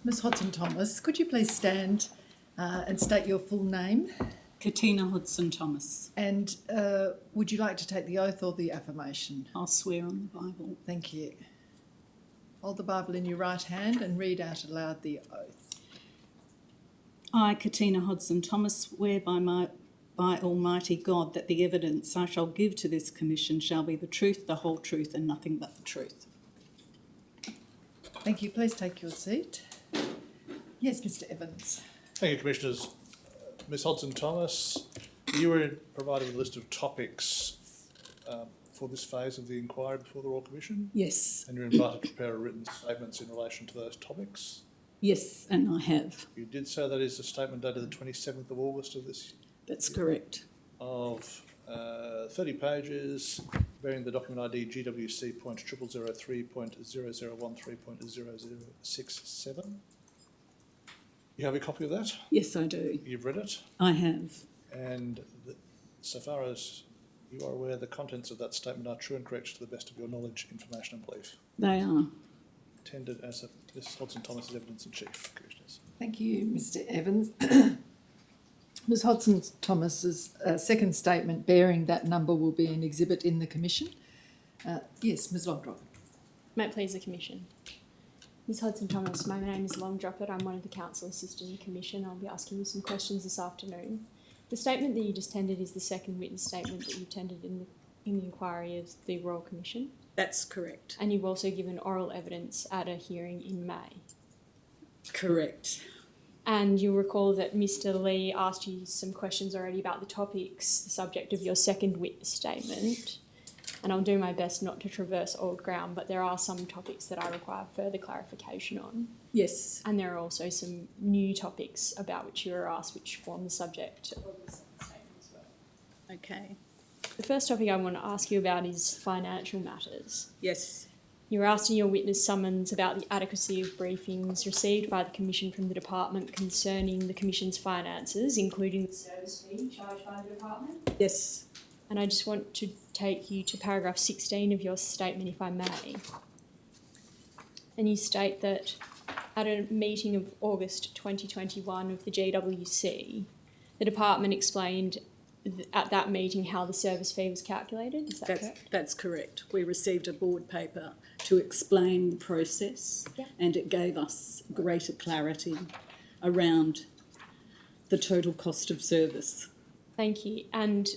Ms Hodson-Thomas, could you please stand and state your full name? Katina Hodson-Thomas. And would you like to take the oath or the affirmation? I'll swear on the Bible. Thank you. Hold the Bible in your right hand and read out aloud the oath. I, Katina Hodson-Thomas, swear by Almighty God that the evidence I shall give to this commission shall be the truth, the whole truth, and nothing but the truth. Thank you. Please take your seat. Yes, Mr Evans. Thank you, Commissioners. Ms Hodson-Thomas, you were provided with a list of topics for this phase of the inquiry before the Royal Commission, Yes, and you're invited to prepare written statements in relation to those topics. yes, and I have. You did say that is a statement dated the 27th of August of this That's correct. of 30 pages, bearing the document ID GWC.003.0013.0067. You have a copy of that? Yes, I do. You've read it? I have. And so far as you are aware, the contents of that statement are true and correct to the best of your knowledge, information and belief. They are. Tendered as Ms Hodson-Thomas as evidence in chief, Commissioners. Thank you, Mr Evans. Ms Hodson-Thomas's second statement bearing that number will be an exhibit in the commission. Yes, Ms Longdrop. May it please the Commission. Ms Hodson-Thomas, my name is Longdroppett. I'm one of the counsel assisting the Commission. I'll be asking you some questions this afternoon. The statement that you just tendered is the second witness statement that you've tendered in the inquiry of the Royal Commission. That's correct. And you've also given oral evidence at a hearing in May. Correct. And you'll recall that Mr Lee asked you some questions already about the topics, the subject of your second witness statement. And I'll do my best not to traverse old ground, but there are some topics that I require further clarification on. Yes. And there are also some new topics about which you were asked which form the subject of the second statement as well. Okay. The first topic I want to ask you about is financial matters. Yes. You were asked in your witness summons about the adequacy of briefings received by the Commission from the Department concerning the Commission's finances, including the service fee charged by the Department. Yes. And I just want to take you to paragraph 16 of your statement, if I may. And you state that at a meeting of August 2021 of the GWC, the Department explained at that meeting how the service fee was calculated. Is that correct? That's correct. We received a board paper to explain the process, and it gave us greater clarity around the total cost of service. Thank you. And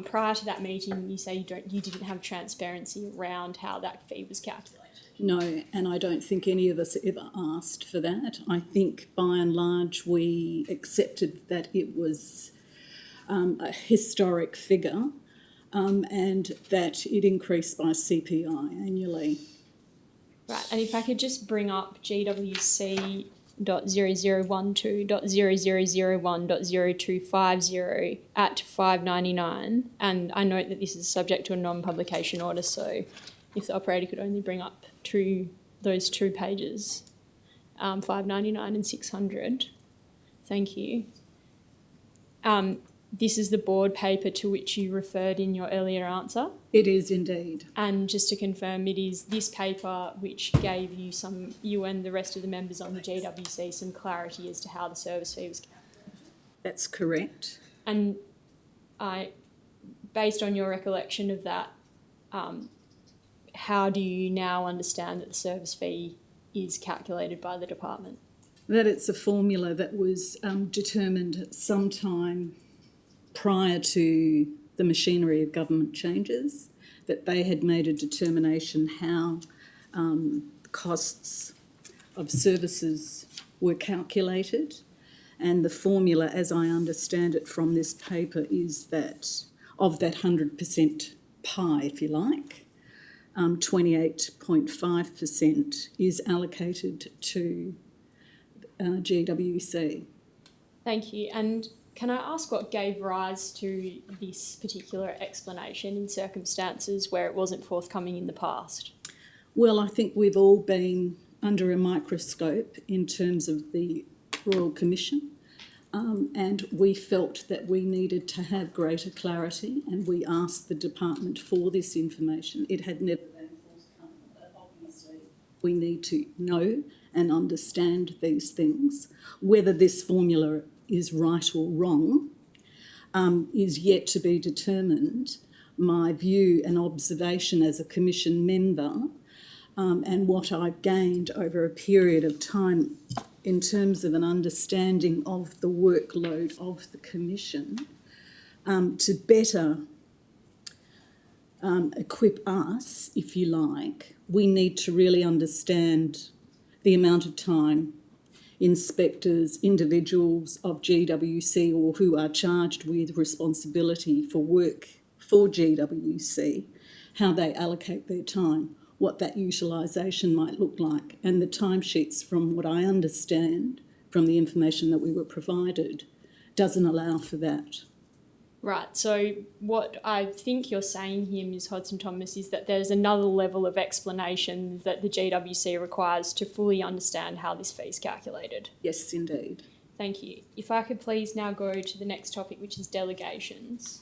prior to that meeting, you say you didn't have transparency around how that fee was calculated. No, and I don't think any of us ever asked for that. I think by and large we accepted that it was a historic figure and that it increased by CPI annually. Right, and if I could just bring up GWC.0012.0001.0250 at $5.99, and I note that this is subject to a non-publication order, so if the operator could only bring up those two pages, $5.99 and $600. Thank you. This is the board paper to which you referred in your earlier answer. It is indeed. And just to confirm, it is this paper which gave you and the rest of the members on the GWC some clarity as to how the service fee was calculated. That's correct. And based on your recollection of that, how do you now understand that the service fee is calculated by the department? That it's a formula that was determined sometime prior to the machinery of government changes, that they had made a determination how costs of services were calculated, and the formula, as I understand it from this paper, is that of that 100% pie, if you like, 28.5% is allocated to GWC. Thank you. And can I ask what gave rise to this particular explanation in circumstances where it wasn't forthcoming in the past? Well, I think we've all been under a microscope in terms of the Royal Commission, and we felt that we needed to have greater clarity, and we asked the department for this information. It had never been forthcoming, but obviously we need to know and understand these things. Whether this formula is right or wrong is yet to be determined. My view and observation as a Commission member and what I've gained over a period of time in terms of an understanding of the workload of the Commission to better equip us, if you like, we need to really understand the amount of time inspectors, individuals of GWC or who are charged with responsibility for work for GWC, how they allocate their time, what that utilisation might look like. And the timesheets, from what I understand from the information that we were provided, doesn't allow for that. Right, so what I think you're saying here, Ms Hodson-Thomas, is that there's another level of explanation that the GWC requires to fully understand how this fee is calculated. Yes, indeed. Thank you. If I could please now go to the next topic, which is delegations.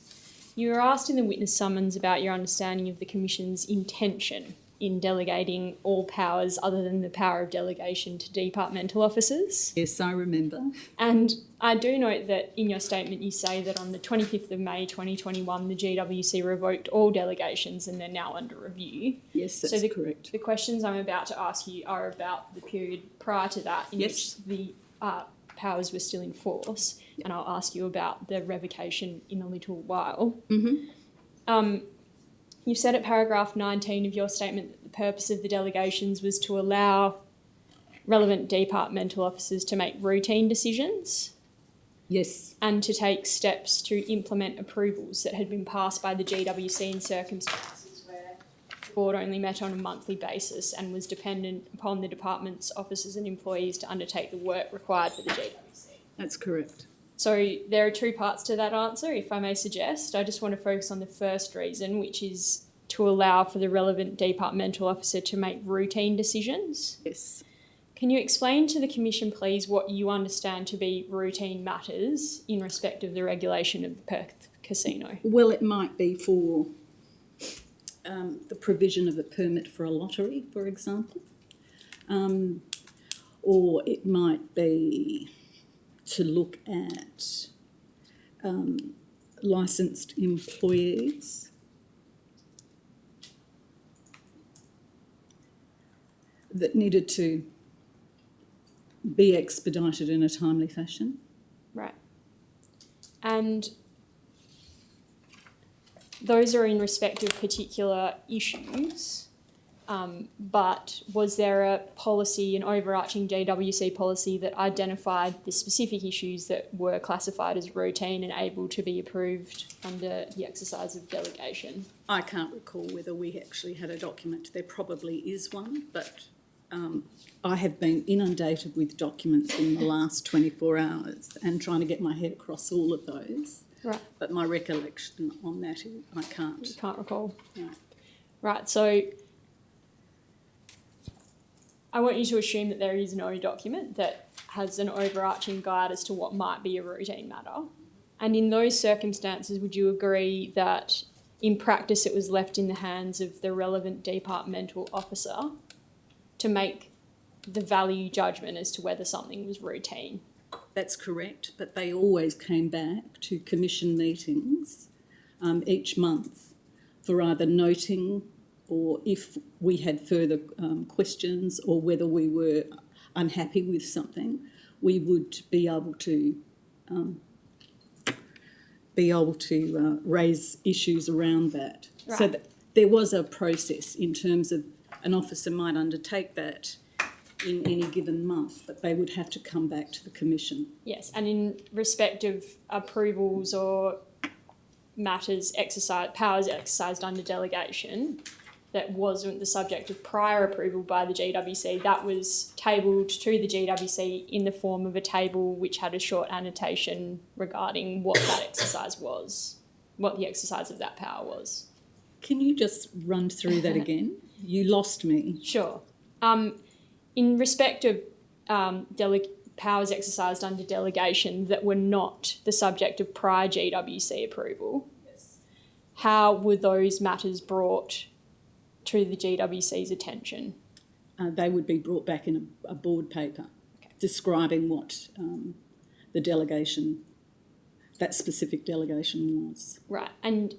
You were asked in the witness summons about your understanding of the Commission's intention in delegating all powers other than the power of delegation to departmental officers. Yes, I remember. And I do note that in your statement you say that on the 25th of May 2021 the GWC revoked all delegations and they're now under review. Yes, that's correct. The questions I'm about to ask you are about the period prior to that in which the powers were still in force, and I'll ask you about the revocation in a little while. You've said at paragraph 19 of your statement that the purpose of the delegations was to allow relevant departmental officers to make routine decisions. Yes. And to take steps to implement approvals that had been passed by the GWC in circumstances where the board only met on a monthly basis and was dependent upon the department's officers and employees to undertake the work required for the GWC. That's correct. So there are two parts to that answer, if I may suggest. I just want to focus on the first reason, which is to allow for the relevant departmental officer to make routine decisions. Yes. Can you explain to the Commission, please, what you understand to be routine matters in respect of the regulation of the Perth casino? Well, it might be for the provision of a permit for a lottery, for example, or it might be to look at licensed employees that needed to be expedited in a timely fashion. Right. And those are in respect of particular issues, but was there a policy, an overarching GWC policy that identified the specific issues that were classified as routine and able to be approved under the exercise of delegation? I can't recall whether we actually had a document. There probably is one, but I have been inundated with documents in the last 24 hours and trying to get my head across all of those. Right. But my recollection on that, I can't. You can't recall? No. Right, so I want you to assume that there is no document that has an overarching guide as to what might be a routine matter. And in those circumstances, would you agree that in practice it was left in the hands of the relevant departmental officer to make the value judgment as to whether something was routine? That's correct, but they always came back to Commission meetings each month for either noting or if we had further questions or whether we were unhappy with something, we would be able to raise issues around that. Right. So that there was a process in terms of an officer might undertake that in any given month, but they would have to come back to the Commission. Yes, and in respect of approvals or matters exercised, powers exercised under delegation that wasn't the subject of prior approval by the GWC, that was tabled to the GWC in the form of a table which had a short annotation regarding what that exercise was, what the exercise of that power was. Can you just run through that again? You lost me. Sure. In respect of powers exercised under delegation that were not the subject of prior GWC approval, yes, how were those matters brought to the GWC's attention? they would be brought back in a board paper describing what the delegation, that specific delegation was. Right, and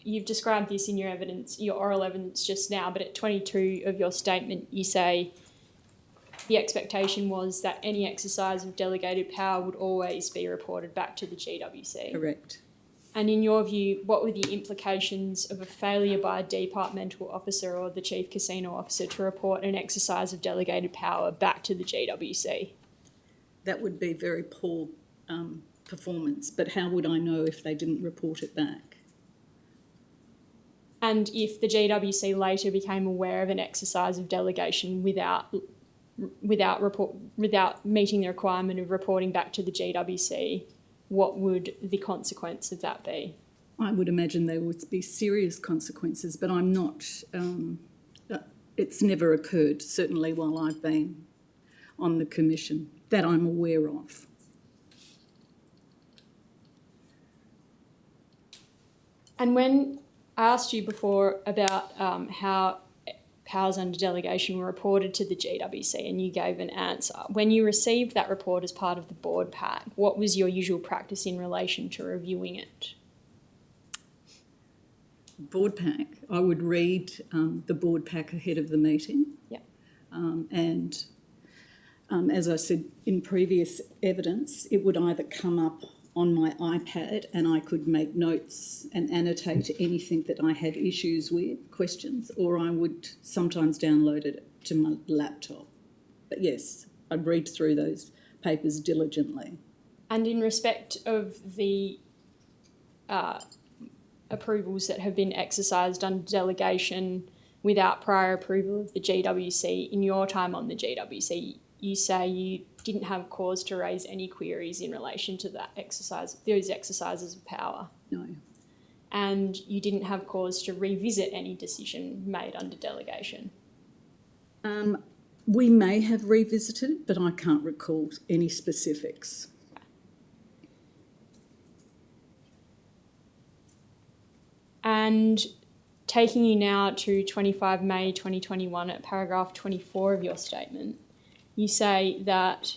you've described this in your evidence, your oral evidence just now, but at 22 of your statement you say the expectation was that any exercise of delegated power would always be reported back to the GWC. Correct. And in your view, what were the implications of a failure by a departmental officer or the chief casino officer to report an exercise of delegated power back to the GWC? That would be very poor performance, but how would I know if they didn't report it back? And if the GWC later became aware of an exercise of delegation without meeting the requirement of reporting back to the GWC, what would the consequence of that be? I would imagine there would be serious consequences, but I'm not, it's never occurred, certainly while I've been on the commission, that I'm aware of. And when I asked you before about how powers under delegation were reported to the GWC and you gave an answer, when you received that report as part of the board pack, what was your usual practice in relation to reviewing it? Board pack, I would read the board pack ahead of the meeting. Yeah. As I said in previous evidence, it would either come up on my iPad and I could make notes and annotate anything that I had issues with, questions, or I would sometimes download it to my laptop. But yes, I'd read through those papers diligently. And in respect of the approvals that have been exercised under delegation without prior approval of the GWC, in your time on the GWC, you say you didn't have cause to raise any queries in relation to that exercise, those exercises of power. No. And you didn't have cause to revisit any decision made under delegation. We may have revisited it, but I can't recall any specifics. And taking you now to 25 May 2021 at paragraph 24 of your statement, you say that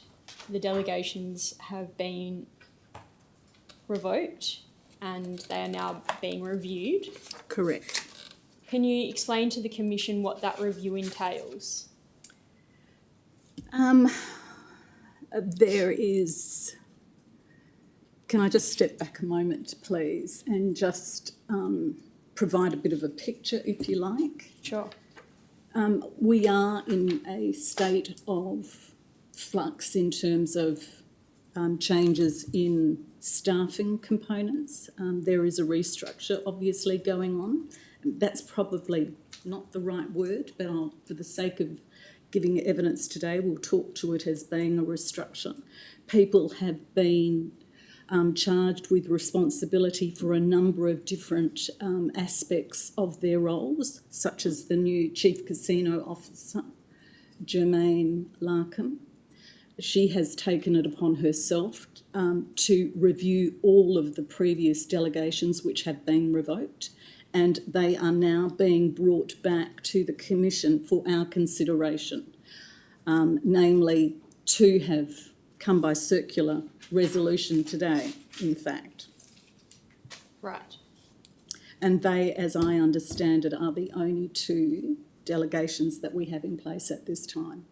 the delegations have been revoked and they are now being reviewed. Correct. Can you explain to the Commission what that review entails? There is... Can I just step back a moment, please, and just provide a bit of a picture, if you like? Sure. We are in a state of flux in terms of changes in staffing components. There is a restructure obviously going on. That's probably not the right word, but for the sake of giving evidence today, we'll talk to it as being a restructure. People have been charged with responsibility for a number of different aspects of their roles, such as the new Chief Casino Officer, Jermaine Larkham. She has taken it upon herself to review all of the previous delegations which have been revoked, and they are now being brought back to the Commission for our consideration. Namely, two have come by circular resolution today, in fact. Right. And they, as I understand it, are the only two delegations that we have in place at this time.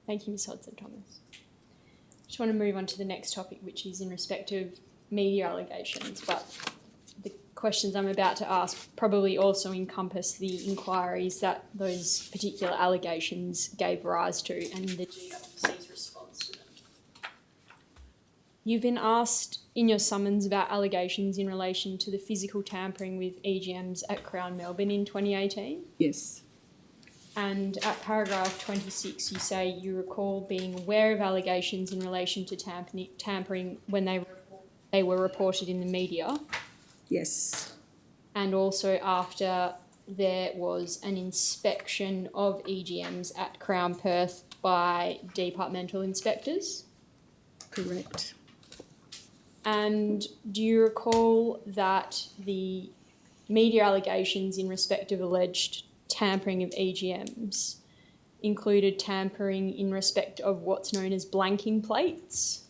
Thank you, Ms Hodson-Thomas. Just want to move on to the next topic, which is in respect of media allegations, but the questions I'm about to ask probably also encompass the inquiries that those particular allegations gave rise to and the GWC's response to them. You've been asked in your summons about allegations in relation to the physical tampering with EGMs at Crown Melbourne in 2018. Yes. And at paragraph 26, you say you recall being aware of allegations in relation to tampering when they were reported in the media. Yes. And also after there was an inspection of EGMs at Crown Perth by departmental inspectors. Correct. And do you recall that the media allegations in respect of alleged tampering of EGMs included tampering in respect of what's known as blanking plates.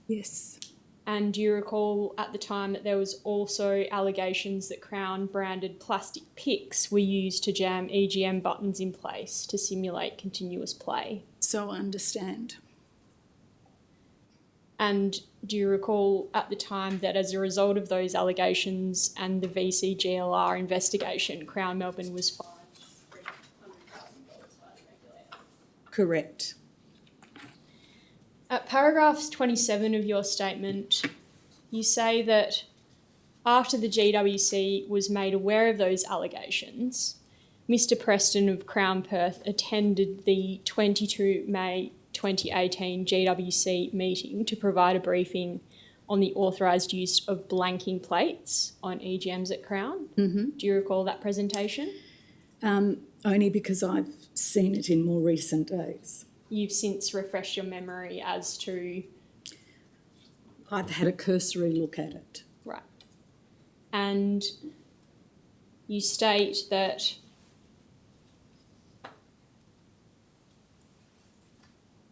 Yes. And do you recall at the time that there was also allegations that Crown branded plastic picks were used to jam EGM buttons in place to simulate continuous play? So I understand. And do you recall at the time that as a result of those allegations and the VCGLR investigation, Crown Melbourne was fined $300,000 by the regulator? Correct. At paragraph 27 of your statement, you say that after the GWC was made aware of those allegations, Mr. Preston of Crown Perth attended the 22 May 2018 GWC meeting to provide a briefing on the authorised use of blanking plates on EGMs at Crown. Mm-hmm. Do you recall that presentation? Only because I've seen it in more recent days. You've since refreshed your memory as to... I've had a cursory look at it. Right. And you state that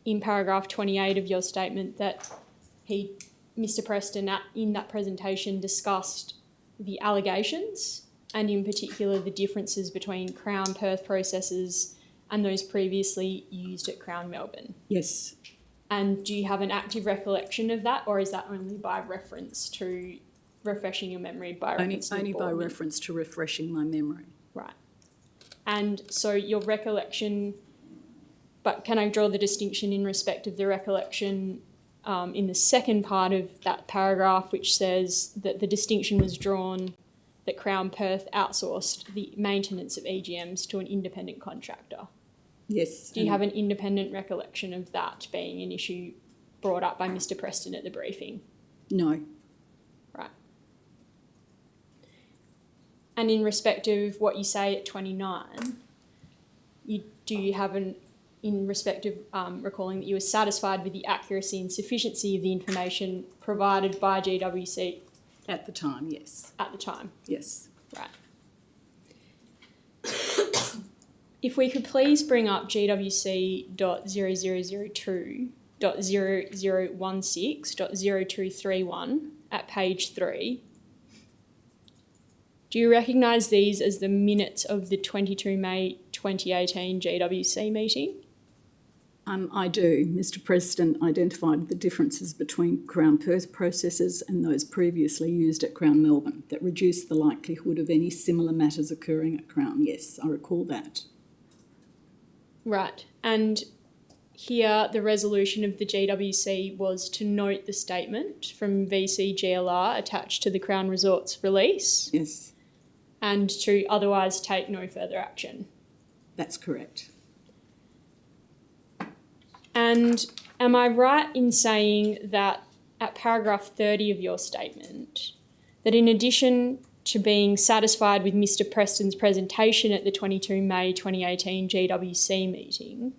in paragraph 28 of your statement that Mr. Preston, in that presentation, discussed the allegations and in particular the differences between Crown Perth processes and those previously used at Crown Melbourne. Yes. And do you have an active recollection of that, or is that only by reference to refreshing your memory by reference to the Only by board? reference to refreshing my memory. Right. And so your recollection, but can I draw the distinction in respect of the recollection in the second part of that paragraph, which says that the distinction was drawn that Crown Perth outsourced the maintenance of EGMs to an independent contractor? Yes. Do you have an independent recollection of that being an issue brought up by Mr. Preston at the briefing? No. Right. And in respect of what you say at 29, do you have in respect of recalling that you were satisfied with the accuracy and sufficiency of the information provided by GWC? At the time, yes. At the time? Yes. Right. If we could please bring up GWC.0002.0016.0231 at page 3. Do you recognise these as the minutes of the 22 May 2018 GWC meeting? I do. Mr. Preston identified the differences between Crown Perth processes and those previously used at Crown Melbourne that reduced the likelihood of any similar matters occurring at Crown. Yes, I recall that. Right. And here the resolution of the GWC was to note the statement from VCGLR attached to the Crown Resorts release. Yes. And to otherwise take no further action. That's correct. And am I right in saying that at paragraph 30 of your statement, that in addition to being satisfied with Mr. Preston's presentation at the 22 May 2018 GWC meeting,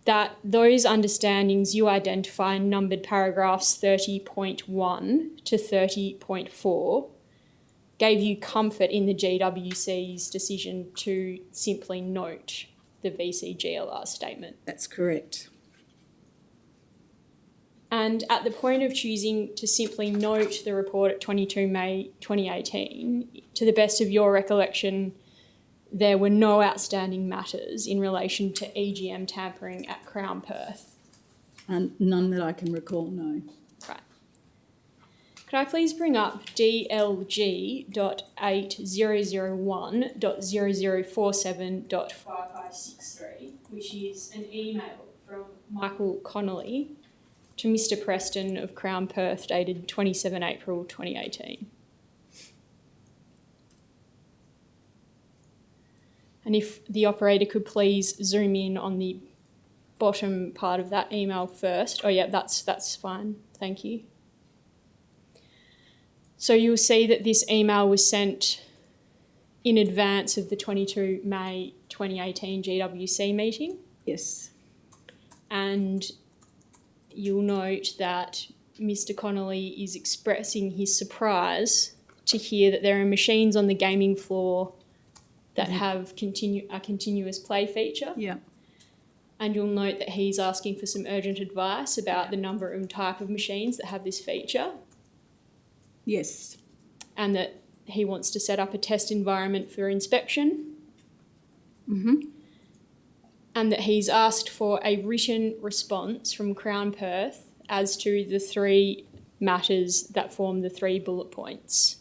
that those understandings you identify in numbered paragraphs 30.1 to 30.4 gave you comfort in the GWC's decision to simply note the VCGLR statement? That's correct. And at the point of choosing to simply note the report at 22 May 2018, to the best of your recollection, there were no outstanding matters in relation to EGM tampering at Crown Perth? None that I can recall, no. Right. Could I please bring up DLG.8001.0047.5563, which is an email from Michael Connolly to Mr. Preston of Crown Perth dated 27 April 2018. And if the operator could please zoom in on the bottom part of that email first. Oh yeah, that's fine. Thank you. So you'll see that this email was sent in advance of the 22 May 2018 GWC meeting. Yes. And you'll note that Mr. Connolly is expressing his surprise to hear that there are machines on the gaming floor that have a continuous play feature. Yeah. And you'll note that he's asking for some urgent advice about the number and type of machines that have this feature, Yes. and that he wants to set up a test environment for inspection. And that he's asked for a written response from Crown Perth as to the 3 matters that form the 3 bullet points.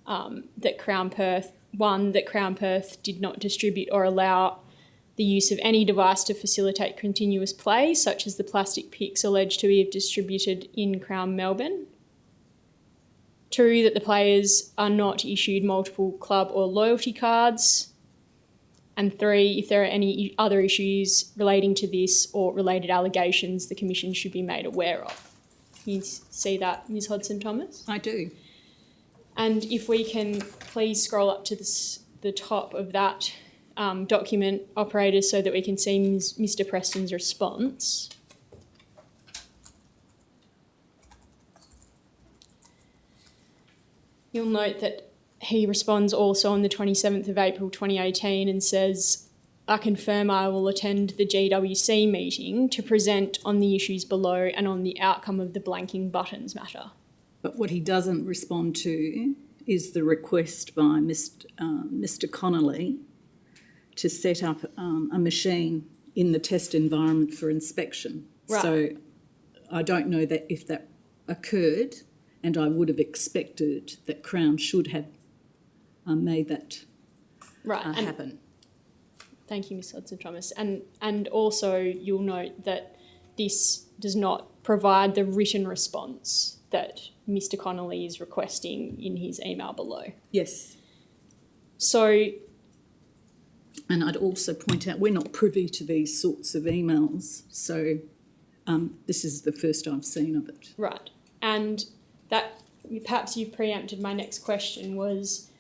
That Crown Perth did not distribute or allow the use of any device to facilitate continuous play, such as the plastic picks alleged to be distributed in Crown Melbourne. 2, that the players are not issued multiple club or loyalty cards. And 3, if there are any other issues relating to this or related allegations, the Commission should be made aware of. Can you see that, Ms Hodson-Thomas? I do. And if we can please scroll up to the top of that document, operators, so that we can see Mr Preston's response. You'll note that he responds also on the 27th of April 2018 and says, I confirm I will attend the GWC meeting to present on the issues below and on the outcome of the blanking buttons matter. But what he doesn't respond to is the request by Mr Connolly to set up a machine in the test environment for inspection. Right. So I don't know that if that occurred, and I would have expected that Crown should have made that happen. Thank you, Ms Hodson-Thomas. And also you'll note that this does not provide the written response that Mr Connolly is requesting in his email below. Yes. So... And I'd also point out we're not privy to these sorts of emails, so this is the first I've seen of it. Right. And that, perhaps you've preempted my next question, was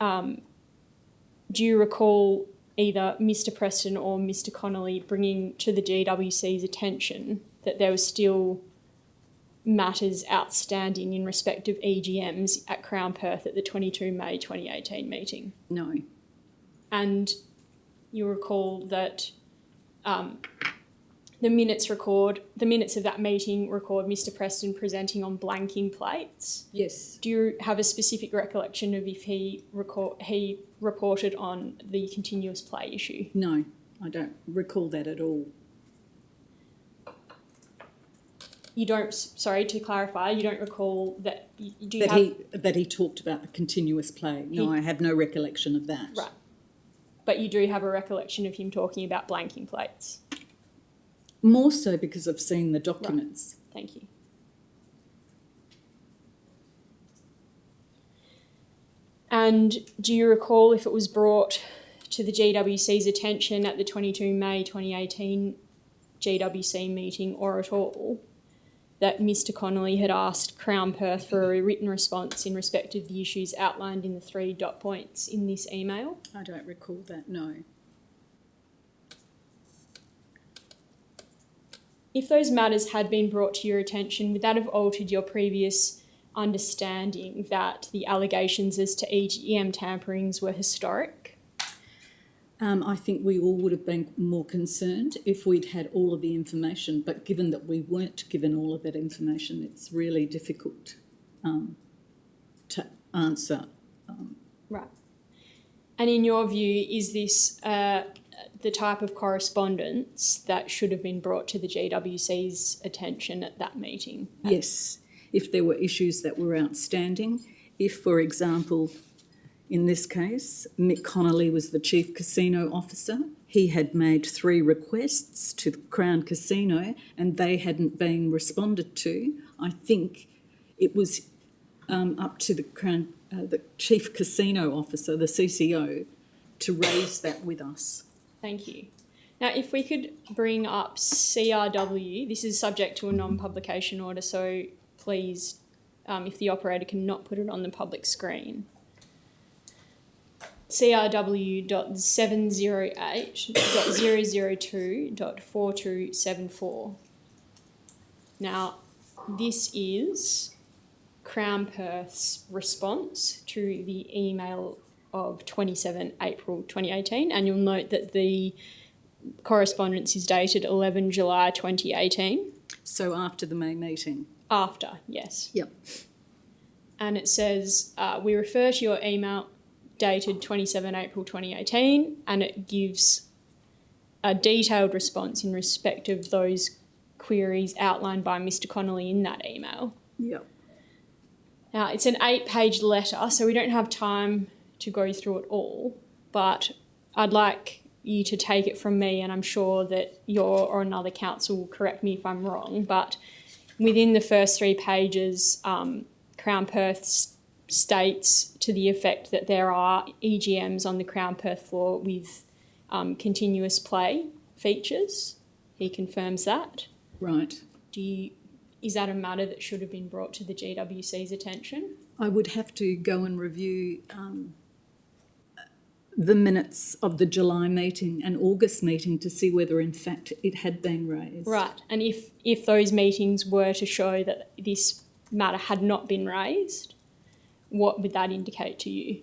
do you recall either Mr Preston or Mr Connolly bringing to the GWC's attention that there was still matters outstanding in respect of EGMs at Crown Perth at the 22 May 2018 meeting? No. And you recall that the minutes of that meeting record Mr Preston presenting on blanking plates. Yes. Do you have a specific recollection of if he reported on the continuous play issue? No, I don't recall that at all. You don't, sorry, to clarify, you don't recall that, That he talked about the continuous play. No, I have no recollection of that. Right. But you do have a recollection of him talking about blanking plates? More so because I've seen the documents. Right. Thank you. And do you recall if it was brought to the GWC's attention at the 22 May 2018 GWC meeting or at all that Mr Connolly had asked Crown Perth for a written response in respect of the issues outlined in the 3 dot points in this email? I don't recall that, no. If those matters had been brought to your attention, would that have altered your previous understanding that the allegations as to EGM tamperings were historic? I think we all would have been more concerned if we'd had all of the information, but given that we weren't given all of that information, it's really difficult to answer. Right. And in your view, is this the type of correspondence that should have been brought to the GWC's attention at that meeting? Yes, if there were issues that were outstanding, if, for example, in this case, Mick Connolly was the Chief Casino Officer. He had made 3 requests to the Crown Casino and they hadn't been responded to. I think it was up to the Chief Casino Officer, the CCO, to raise that with us. Thank you. Now, if we could bring up CRW, this is subject to a non-publication order, so please, if the operator cannot put it on the public screen. CRW.708.002.4274. Now, this is Crown Perth's response to the email of 27 April 2018, and you'll note that the correspondence is dated 11 July 2018. So after the May meeting. After, yes. Yep. And it says, we refer to your email dated 27 April 2018, and it gives a detailed response in respect of those queries outlined by Mr. Connolly in that email. Yep. Now, it's an 8-page letter, so we don't have time to go through it all, but I'd like you to take it from me, and I'm sure that your or another council will correct me if I'm wrong, but within the first 3 pages, Crown Perth states to the effect that there are EGMs on the Crown Perth floor with continuous play features. He confirms that. Right. Is that a matter that should have been brought to the GWC's attention? I would have to go and review the minutes of the July meeting and August meeting to see whether in fact it had been raised. Right, and if those meetings were to show that this matter had not been raised, what would that indicate to you?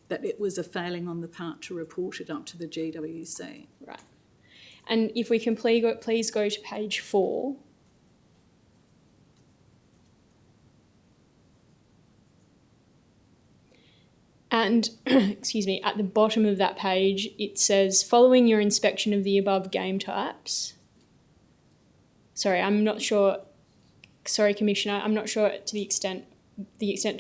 That it was a failing on the part to report it up to the GWC. Right. And if we can please go to page 4. And, excuse me, at the bottom of that page, it says, following your inspection of the above game types. Sorry, I'm not sure. Sorry, Commissioner, I'm not sure to the extent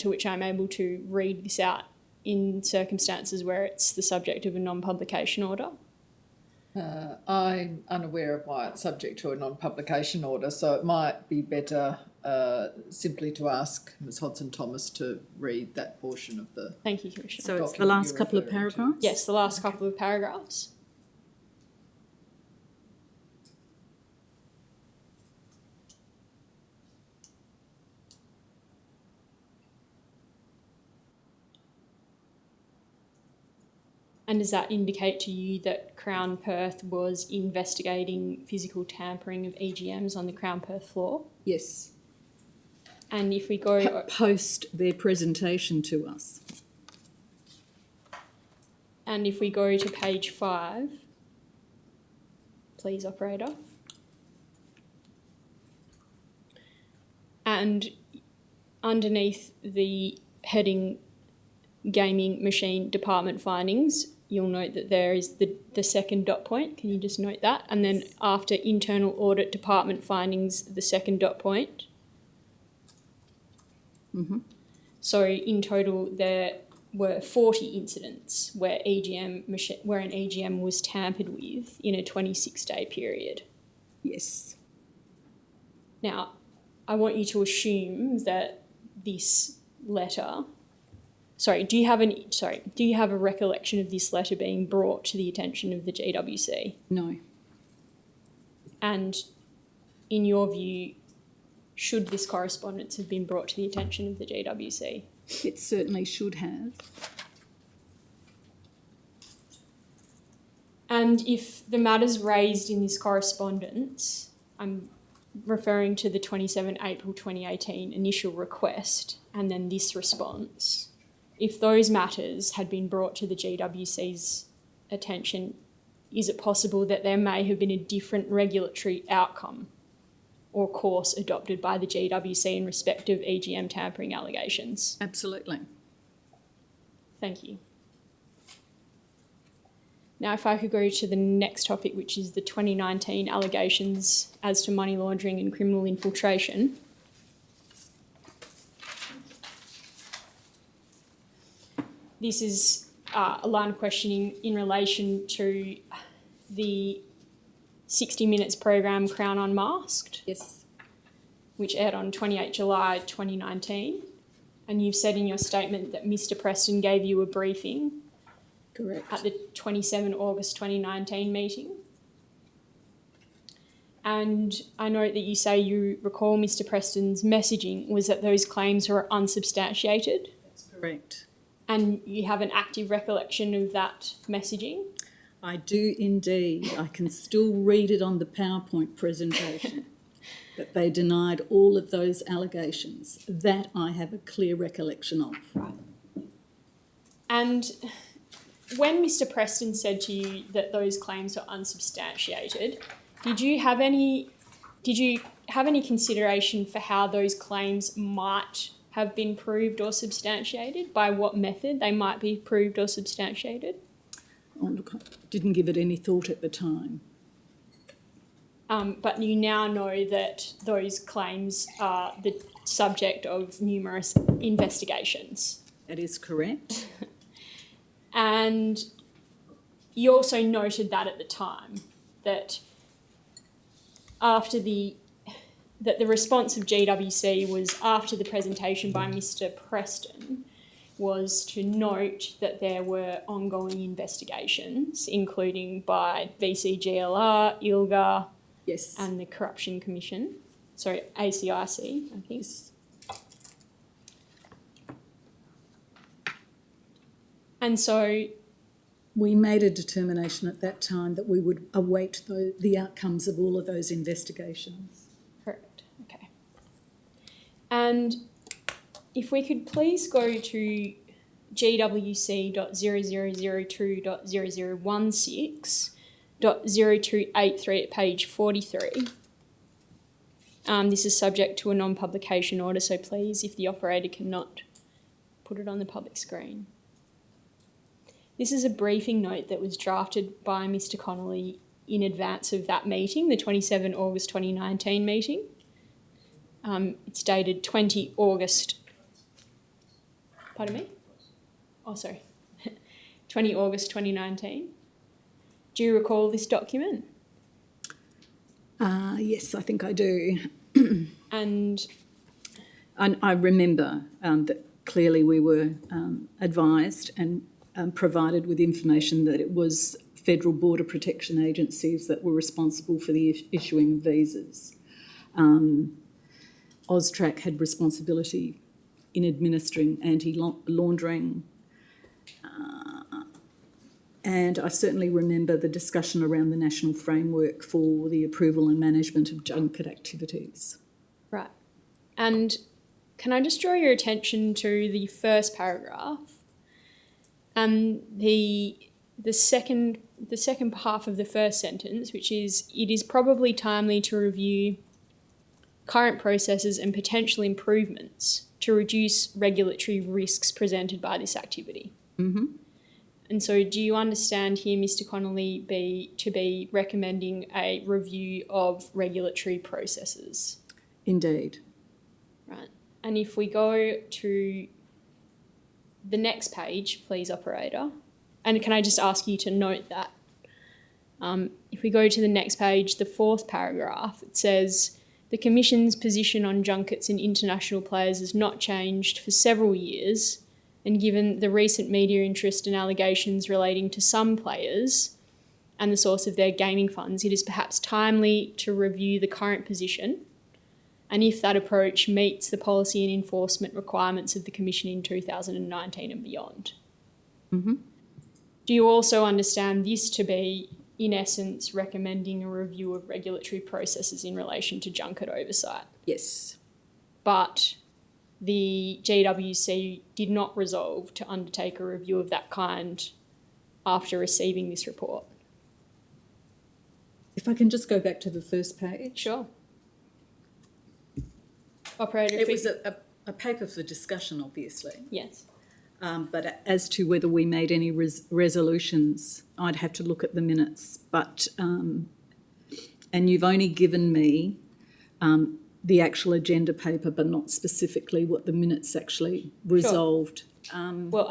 to which I'm able to read this out in circumstances where it's the subject of a non-publication order. I'm unaware of why it's subject to a non-publication order, so it might be better simply to ask Ms Hodson-Thomas to read that portion of the... Thank you, Commissioner. So it's the document last you're couple of referring to. paragraphs? Yes, the last couple of paragraphs. And does that indicate to you that Crown Perth was investigating physical tampering of EGMs on the Crown Perth floor? Yes. And if we go... Post their presentation to us. And if we go to page 5, please, operator. And underneath the heading Gaming Machine Department Findings, you'll note that there is the second dot point. Can you just note that? And then after Internal Audit Department Findings, the second dot point. Mm-hmm. So in total, there were 40 incidents where an EGM was tampered with in a 26-day period. Yes. Now, I want you to assume that this letter... do you have a recollection of this letter being brought to the attention of the GWC? No. And in your view, should this correspondence have been brought to the attention of the GWC? It certainly should have. And if the matters raised in this correspondence, I'm referring to the 27 April 2018 initial request and then this response, if those matters had been brought to the GWC's attention, is it possible that there may have been a different regulatory outcome or course adopted by the GWC in respect of EGM tampering allegations? Absolutely. Thank you. Now, if I could go to the next topic, which is the 2019 allegations as to money laundering and criminal infiltration. This is a line of questioning in relation to the 60 Minutes program Crown Unmasked. Yes. Which aired on 28 July 2019. And you've said in your statement that Mr. Preston gave you a briefing. Correct. At the 27 August 2019 meeting. And I note that you say you recall Mr. Preston's messaging was that those claims were unsubstantiated. That's correct. And you have an active recollection of that messaging? I do indeed. I can still read it on the PowerPoint presentation. That they denied all of those allegations. That I have a clear recollection of. Right. And when Mr. Preston said to you that those claims were unsubstantiated, did you have any consideration for how those claims might have been proved or substantiated? By what method they might be proved or substantiated? Oh, look, I didn't give it any thought at the time. But you now know that those claims are the subject of numerous investigations. That is correct. And you also noted that at the time, that that the response of GWC was, after the presentation by Mr. Preston, was to note that there were ongoing investigations, including by VCGLR, ILGA, Yes. and the Corruption Commission. Sorry, ACIC, I think. Yes. And so We made a determination at that time that we would await the outcomes of all of those investigations. correct, okay. And if we could please go to GWC.0002.0016.0283 at page 43. This is subject to a non-publication order, so please, if the operator cannot put it on the public screen. This is a briefing note that was drafted by Mr. Connolly in advance of that meeting, the 27 August 2019 meeting. It's dated 20 August. Pardon me? Oh, sorry. 20 August 2019. Do you recall this document? Yes, I think I do. And I remember that clearly we were advised and provided with information that it was federal border protection agencies that were responsible for the issuing of visas. AUSTRAC had responsibility in administering anti-laundering. And I certainly remember the discussion around the national framework for the approval and management of junket activities. right. And can I just draw your attention to the first paragraph? The second half of the first sentence, which is, it is probably timely to review current processes and potential improvements to reduce regulatory risks presented by this activity. Mm-hmm. And so do you understand here, Mr. Connolly, to be recommending a review of regulatory processes? Indeed. Right. And if we go to the next page, please, operator. And can I just ask you to note that? If we go to the next page, the fourth paragraph, it says, the Commission's position on junkets and international players has not changed for several years, and given the recent media interest and allegations relating to some players and the source of their gaming funds, it is perhaps timely to review the current position, and if that approach meets the policy and enforcement requirements of the Commission in 2019 and beyond. Mm-hmm. Do you also understand this to be, in essence, recommending a review of regulatory processes in relation to junket oversight? Yes. But the GWC did not resolve to undertake a review of that kind after receiving this report. If I can just go back to the first page. Sure. Operator, It was a paper for discussion, obviously. Yes. But as to whether we made any resolutions, I'd have to look at the minutes. But and you've only given me the actual agenda paper, but not specifically what the minutes actually resolved. Well,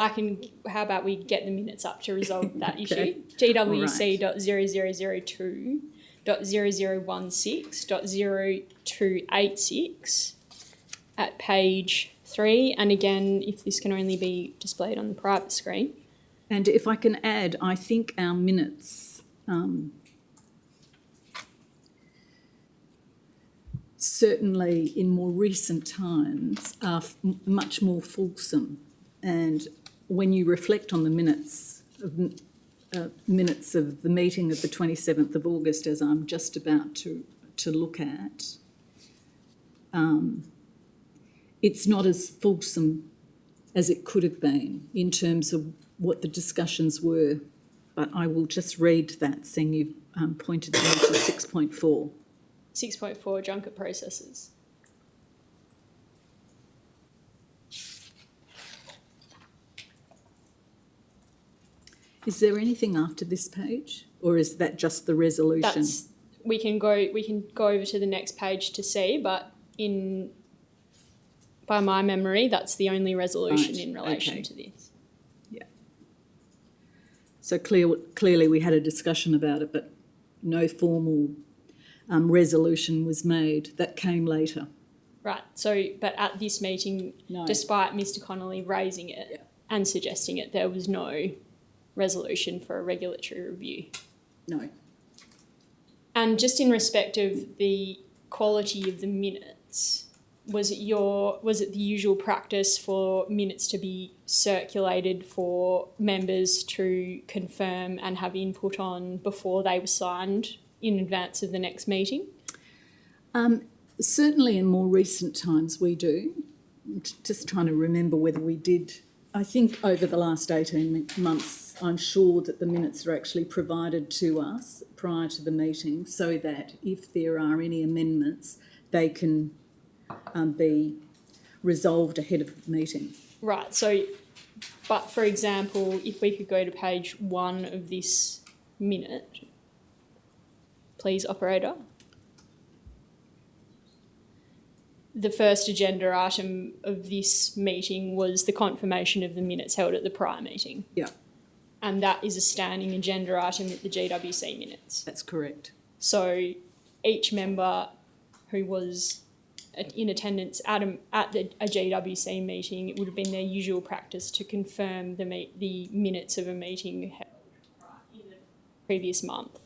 how about we get the minutes up to resolve that Okay. issue? GWC.0002.0016.0286 at page 3. And again, if this can only be displayed on the private screen. And if I can add, I think our minutes certainly in more recent times are much more fulsome. And when you reflect on the minutes of the meeting of the 27th of August, as I'm just about to look at, it's not as fulsome as it could have been in terms of what the discussions were, but I will just read that, seeing you've pointed me to 6.4. 6.4 junket processes. Is there anything after this page, or is that just the resolution? We can go over to the next page to see, but by my memory, that's the only resolution Right, in relation okay. to this. Yeah. So clearly we had a discussion about it, but no formal resolution was made. That came later. Right. So, but at this meeting, No. despite Mr. Connolly raising it and suggesting it, there was no resolution for a regulatory review. No. And just in respect of the quality of the minutes, was it the usual practice for minutes to be circulated for members to confirm and have input on before they were signed in advance of the next meeting? Certainly in more recent times we do. Just trying to remember whether we did. I think over the last 18 months, I'm sure that the minutes are actually provided to us prior to the meeting, so that if there are any amendments, they can be resolved ahead of the meeting. Right. So, but for example, if we could go to page 1 of this minute, please, operator. The first agenda item of this meeting was the confirmation of the minutes held at the prior meeting. Yeah, And that is a standing agenda item at the GWC minutes. that's correct. So each member who was in attendance at a GWC meeting, it would have been their usual practice to confirm the minutes of a meeting held in the previous month.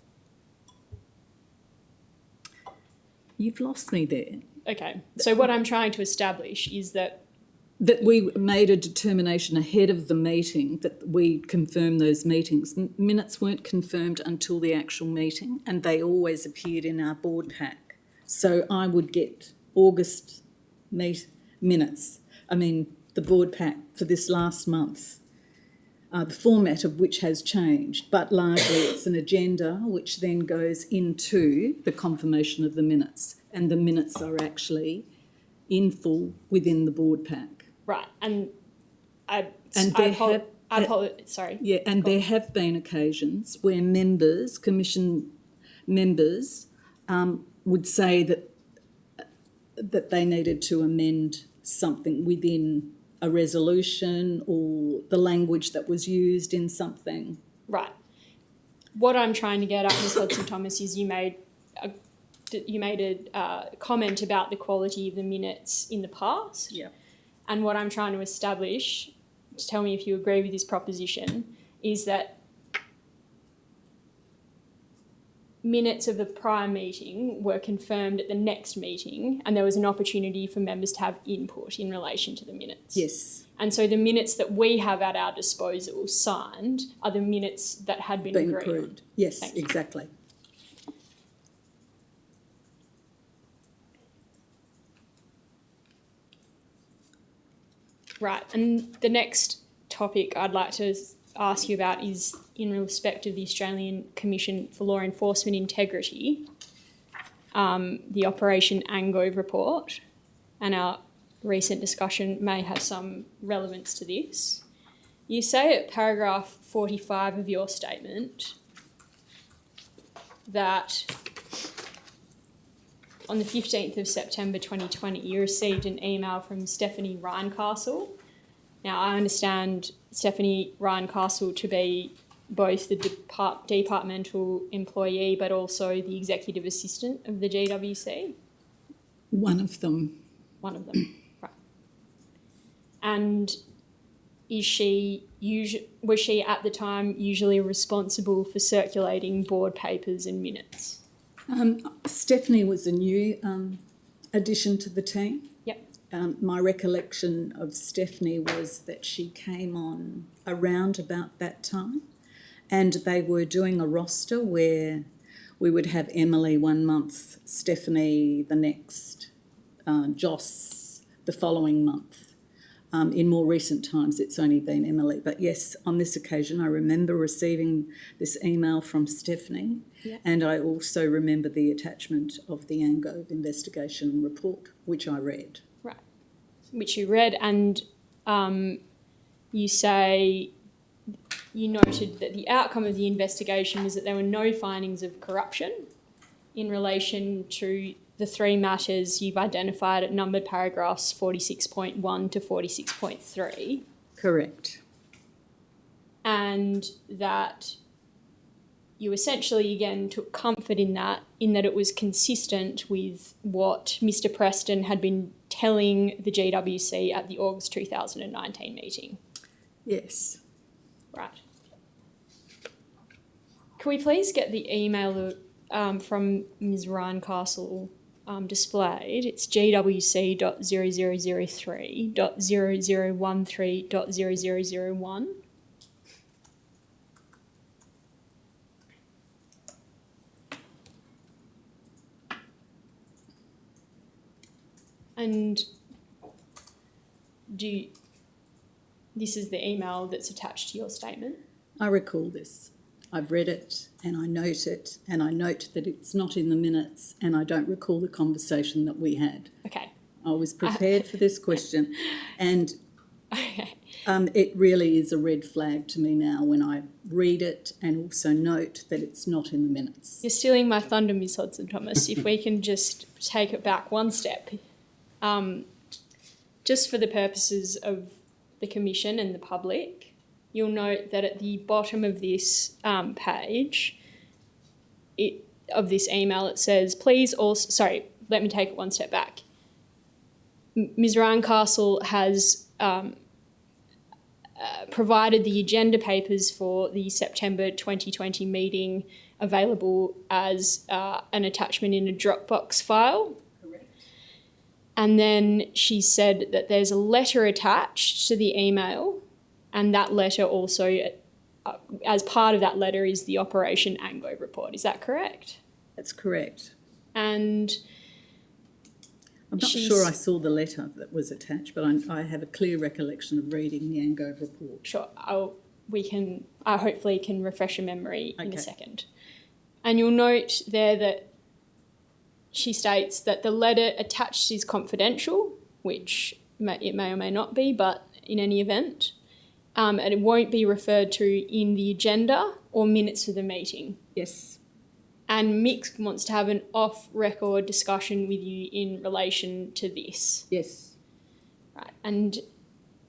You've lost me there. Okay, so what I'm trying to establish is that We made a determination ahead of the meeting that we confirm those meetings. Minutes weren't confirmed until the actual meeting, and they always appeared in our board pack. So I would get August minutes. I mean, the board pack for this last month, the format of which has changed, but largely it's an agenda which then goes into the confirmation of the minutes, and the minutes are actually in full within the board pack. right, and sorry. Yeah, and there have been occasions where commission members, would say that they needed to amend something within a resolution or the language that was used in something. Right. What I'm trying to get at, Ms. Hodson-Thomas, is you made a comment about the quality of the minutes in the past. Yeah. And what I'm trying to establish, tell me if you agree with this proposition, is that minutes of the prior meeting were confirmed at the next meeting, and there was an opportunity for members to have input in relation to the minutes. Yes. And so the minutes that we have at our disposal signed are the minutes that had been agreed on. Approved. Yes, Thank you. exactly. Right, and the next topic I'd like to ask you about is in respect of the Australian Commission for Law Enforcement Integrity, the Operation Angove report, and our recent discussion may have some relevance to this. You say at paragraph 45 of your statement that on the 15th of September 2020, you received an email from Stephanie Rhincastle. Now, I understand Stephanie Rhincastle to be both the departmental employee but also the executive assistant of the GWC. One of them. One of them, right. And was she at the time usually responsible for circulating board papers and minutes? Stephanie was a new addition to the team. Yep. My recollection of Stephanie was that she came on around about that time, and they were doing a roster where we would have Emily 1 month, Stephanie the next, Joss the following month. In more recent times, it's only been Emily. But yes, on this occasion, I remember receiving this email from Stephanie, and I also remember the attachment of the Angove investigation report, which I read. Right. Which you read, and you say you noted that the outcome of the investigation was that there were no findings of corruption in relation to the three matters you've identified at numbered paragraphs 46.1 to 46.3. Correct. And that you essentially, again, took comfort in that it was consistent with what Mr. Preston had been telling the GWC at the August 2019 meeting. Yes. Right. Can we please get the email from Ms. Ryan-Castle displayed? It's gwc.0003.0013.0001. And this is the email that's attached to your statement? I recall this. I've read it and I note it, and I note that it's not in the minutes, and I don't recall the conversation that we had. Okay. I was prepared for this question, and Okay. it really is a red flag to me now when I read it and also note that it's not in the minutes. You're stealing my thunder, Ms. Hodson-Thomas. If we can just take it back one step. Just for the purposes of the Commission and the public, you'll note that at the bottom of this page of this email, it says, please also... Sorry, let me take it one step back. Ms. Ryan-Castle has provided the agenda papers for the September 2020 meeting available as an attachment in a Dropbox file. And then she said that there's a letter attached to the email, and that letter also, as part of that letter, is the Operation Angove report. Is that correct? That's correct. And I'm not sure I saw the letter that was attached, but I have a clear recollection of reading the Angove report. Sure, I hopefully can refresh your memory in a Okay. second. And you'll note there that she states that the letter attached is confidential, which it may or may not be, but in any event, and it won't be referred to in the agenda or minutes of the meeting. Yes. And Mick wants to have an off-record discussion with you in relation to this. Yes. Right, and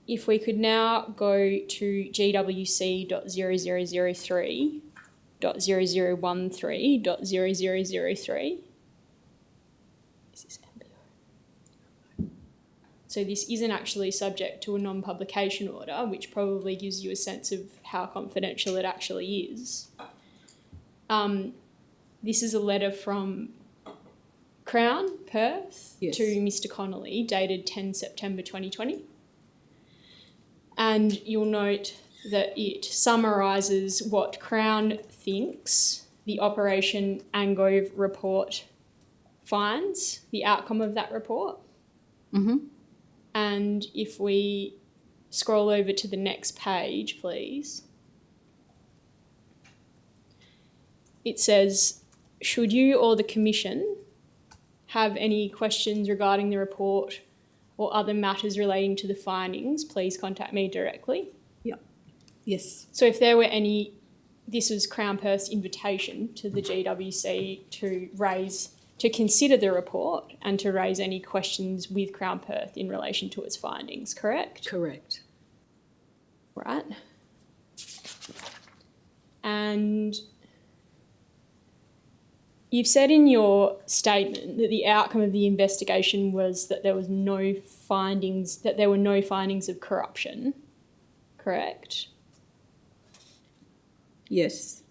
if we could now go to GWC.0003.0013.0003. Is this MBO? So this isn't actually subject to a non-publication order, which probably gives you a sense of how confidential it actually is. This is a letter from Crown, Perth, Yes. to Mr. Connolly, dated 10 September 2020. And you'll note that it summarises what Crown thinks the Operation Angove report finds, the outcome of that report. Mm-hmm. And if we scroll over to the next page, please. It says, should you or the Commission have any questions regarding the report or other matters relating to the findings, please contact me directly. Yep. Yes. So if there were any, this was Crown Perth's invitation to the GWC to consider the report and to raise any questions with Crown Perth in relation to its findings, correct? Correct. Right. And you've said in your statement that the outcome of the investigation was that there were no findings of corruption, correct? Yes.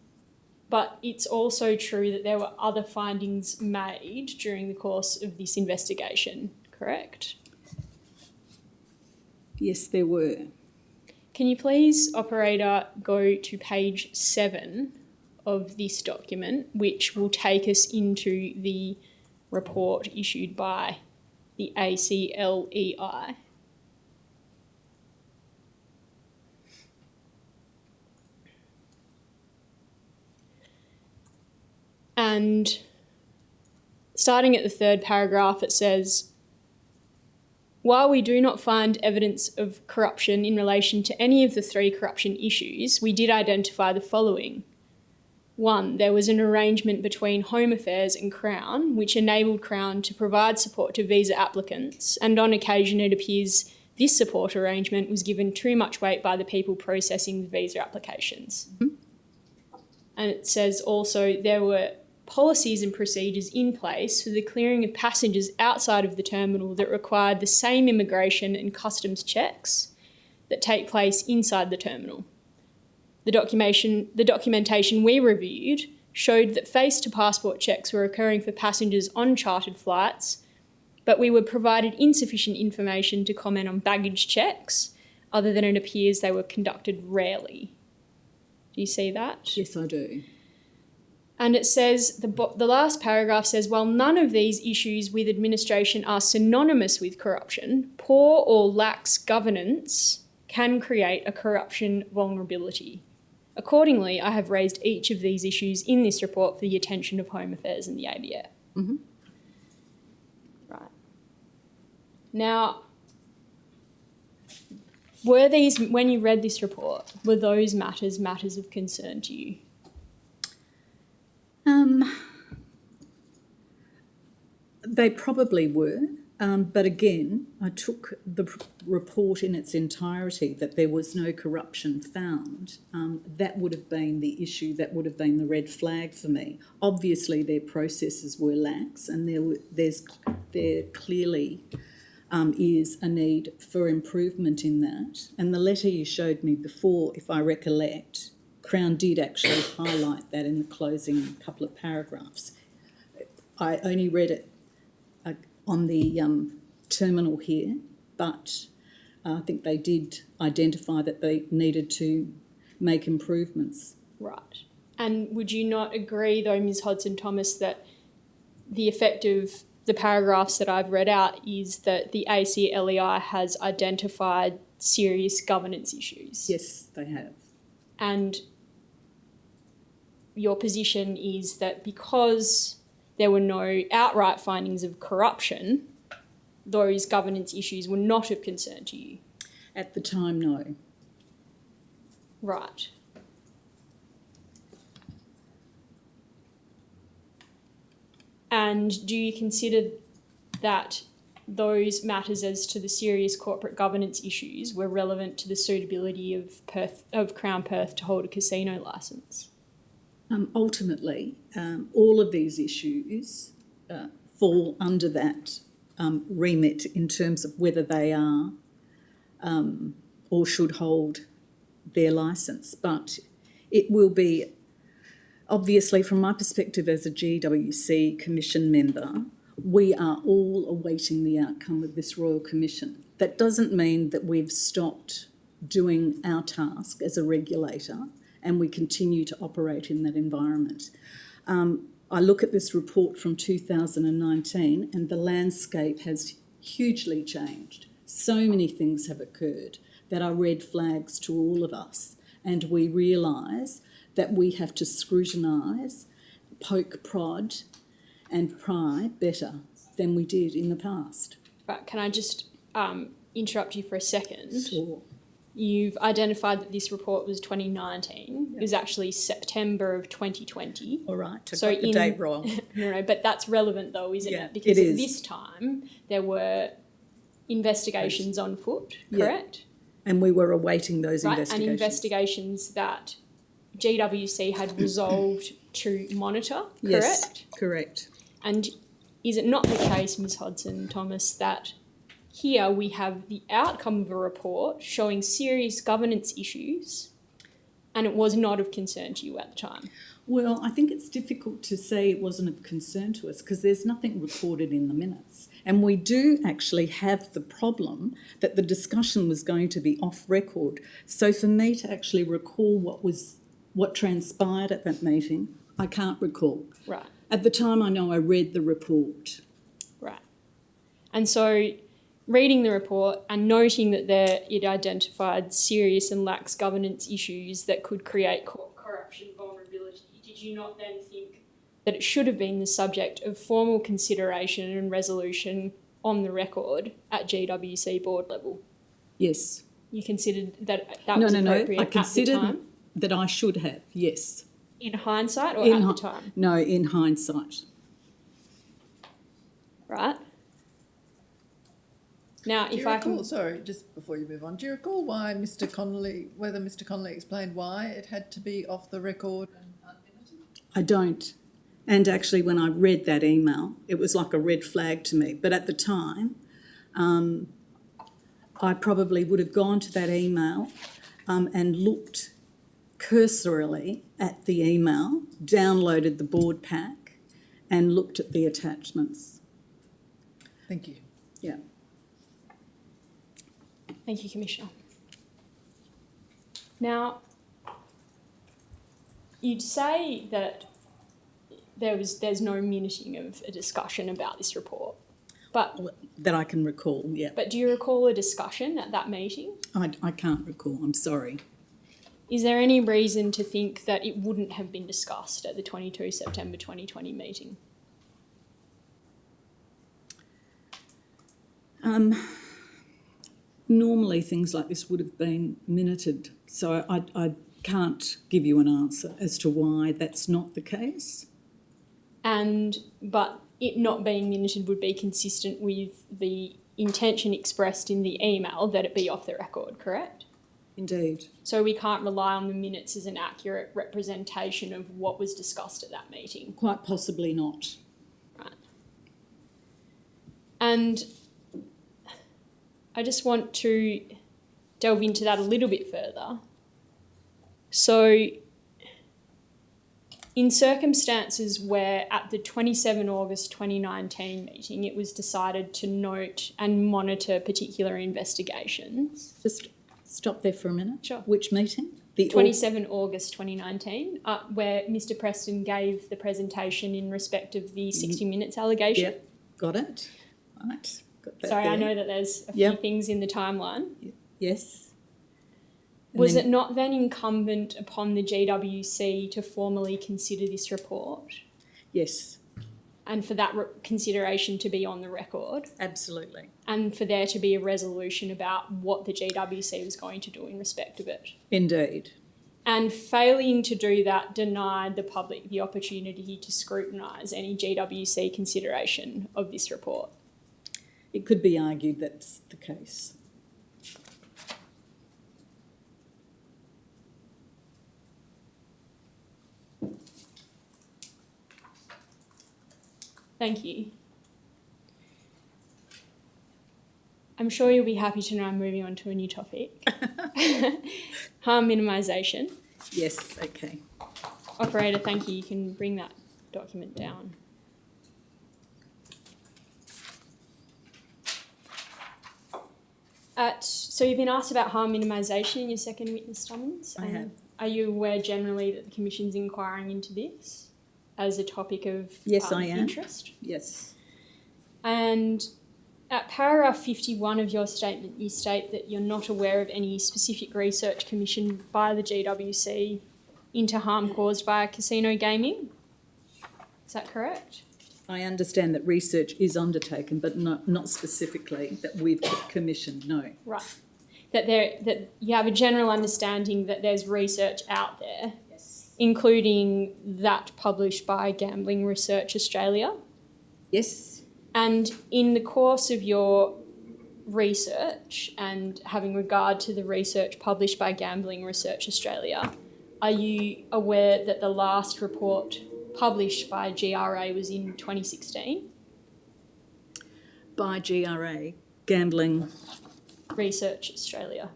But it's also true that there were other findings made during the course of this investigation, correct? Yes, there were. Can you please, operator, go to page 7 of this document, which will take us into the report issued by the ACLEI. And starting at the third paragraph, it says, while we do not find evidence of corruption in relation to any of the 3 corruption issues, we did identify the following. 1, there was an arrangement between Home Affairs and Crown which enabled Crown to provide support to visa applicants, and on occasion it appears this support arrangement was given too much weight by the people processing the visa applications. Mm-hmm. And it says also there were policies and procedures in place for the clearing of passengers outside of the terminal that required the same immigration and customs checks that take place inside the terminal. The documentation we reviewed showed that face-to-passport checks were occurring for passengers on chartered flights, but we were provided insufficient information to comment on baggage checks, other than it appears they were conducted rarely. Do you see that? Yes, I do. And it says, the last paragraph says, while none of these issues with administration are synonymous with corruption, poor or lax governance can create a corruption vulnerability. Accordingly, I have raised each of these issues in this report for the attention of Home Affairs and the ABF. Mm-hmm. Right. Now, were these, when you read this report, were those matters of concern to you? They probably were, but again, I took the report in its entirety that there was no corruption found. That would have been the issue, that would have been the red flag for me. Obviously, their processes were lax, and there clearly is a need for improvement in that. And the letter you showed me before, if I recollect, Crown did actually highlight that in the closing couple of paragraphs. I only read it on the terminal here, but I think they did identify that they needed to make improvements. Right. And would you not agree, though, Ms Hodson-Thomas, that the effect of the paragraphs that I've read out is that the ACLEI has identified serious governance issues? Yes, they have. And your position is that because there were no outright findings of corruption, those governance issues were not of concern to you? At the time, no. Right. And do you consider that those matters as to the serious corporate governance issues were relevant to the suitability of Crown Perth to hold a casino licence? Ultimately, all of these issues fall under that remit in terms of whether they are or should hold their licence. But it will be, obviously, from my perspective as a GWC Commission member, we are all awaiting the outcome of this Royal Commission. That doesn't mean that we've stopped doing our task as a regulator and we continue to operate in that environment. I look at this report from 2019 and the landscape has hugely changed. So many things have occurred that are red flags to all of us, and we realise that we have to scrutinise, poke, prod and pry better than we did in the past. Right, can I just interrupt you for a second? Sure. You've identified that this report was 2019. It was actually September of 2020. All right, I got the date wrong. No, but that's relevant though, isn't Yeah, it? Because it at is. this time there were investigations on foot, correct? Yeah. And we were awaiting those Right, investigations. and investigations that GWC had resolved to monitor, correct? Yes, correct. And is it not the case, Ms Hodson-Thomas, that here we have the outcome of a report showing serious governance issues and it was not of concern to you at the time? Well, I think it's difficult to say it wasn't of concern to us because there's nothing recorded in the minutes. And we do actually have the problem that the discussion was going to be off record. So for me to actually recall what transpired at that meeting, I can't recall. Right. At the time, I know I read the report. Right. And so reading the report and noting that it identified serious and lax governance issues that could create corruption vulnerability, did you not then think that it should have been the subject of formal consideration and resolution on the record at GWC board level. Yes. You considered that was appropriate I at the considered time? that I should have, yes. In hindsight or at the time? No, in hindsight. Right? Now, Do if you I recall, can... sorry, just before you move on, do you recall whether Mr Connolly explained why it had to be off the record and unlimited? I don't. And actually, when I read that email, it was like a red flag to me. But at the time, I probably would have gone to that email and looked cursorily at the email, downloaded the board pack and looked at the attachments. Thank you. Yeah. Thank you, Commissioner. Now, you'd say that there's no minuting of a discussion about this report, but That I can recall, yeah. do you recall a discussion at that meeting? I can't recall, I'm sorry. Is there any reason to think that it wouldn't have been discussed at the 22 September 2020 meeting? Normally things like this would have been minuted, so I can't give you an answer as to why that's not the case. But it not being minuted would be consistent with the intention expressed in the email that it be off the record, correct? Indeed. So we can't rely on the minutes as an accurate representation of what was discussed at that meeting. Quite possibly not. Right. And I just want to delve into that a little bit further. So, in circumstances where at the 27 August 2019 meeting it was decided to note and monitor particular investigations. Just stop there for a minute. Sure. Which meeting? 27 August 2019, where Mr Preston gave the presentation in respect of the 60 Minutes allegation. Yep, got it. Right. Got that Sorry, there. I know that there's a few things in the timeline. Yes. Was it not then incumbent upon the GWC to formally consider this report Yes, and for that consideration to be on the record absolutely. and for there to be a resolution about what the GWC was going to do in respect of it? Indeed. And failing to do that denied the public the opportunity to scrutinise any GWC consideration of this report. It could be argued that's the case. Thank you. I'm sure you'll be happy to know I'm moving on to a new topic. Harm minimisation. Yes, okay. Operator, thank you. You can bring that document down. So you've been asked about harm minimisation in your second witness summons. I have. Are you aware generally that the Commission's inquiring into this as a topic of Yes, I am. interest? Yes. And at paragraph 51 of your statement, you state that you're not aware of any specific research commissioned by the GWC into harm caused by casino gaming. Is that correct? I understand that research is undertaken, but not specifically that we've commissioned, no. Right. That you have a general understanding that there's research out there, Yes. including that published by Gambling Research Australia. Yes. And in the course of your research and having regard to the research published by Gambling Research Australia, are you aware that the last report published by GRA was in 2016? By GRA, Gambling, Research Australia.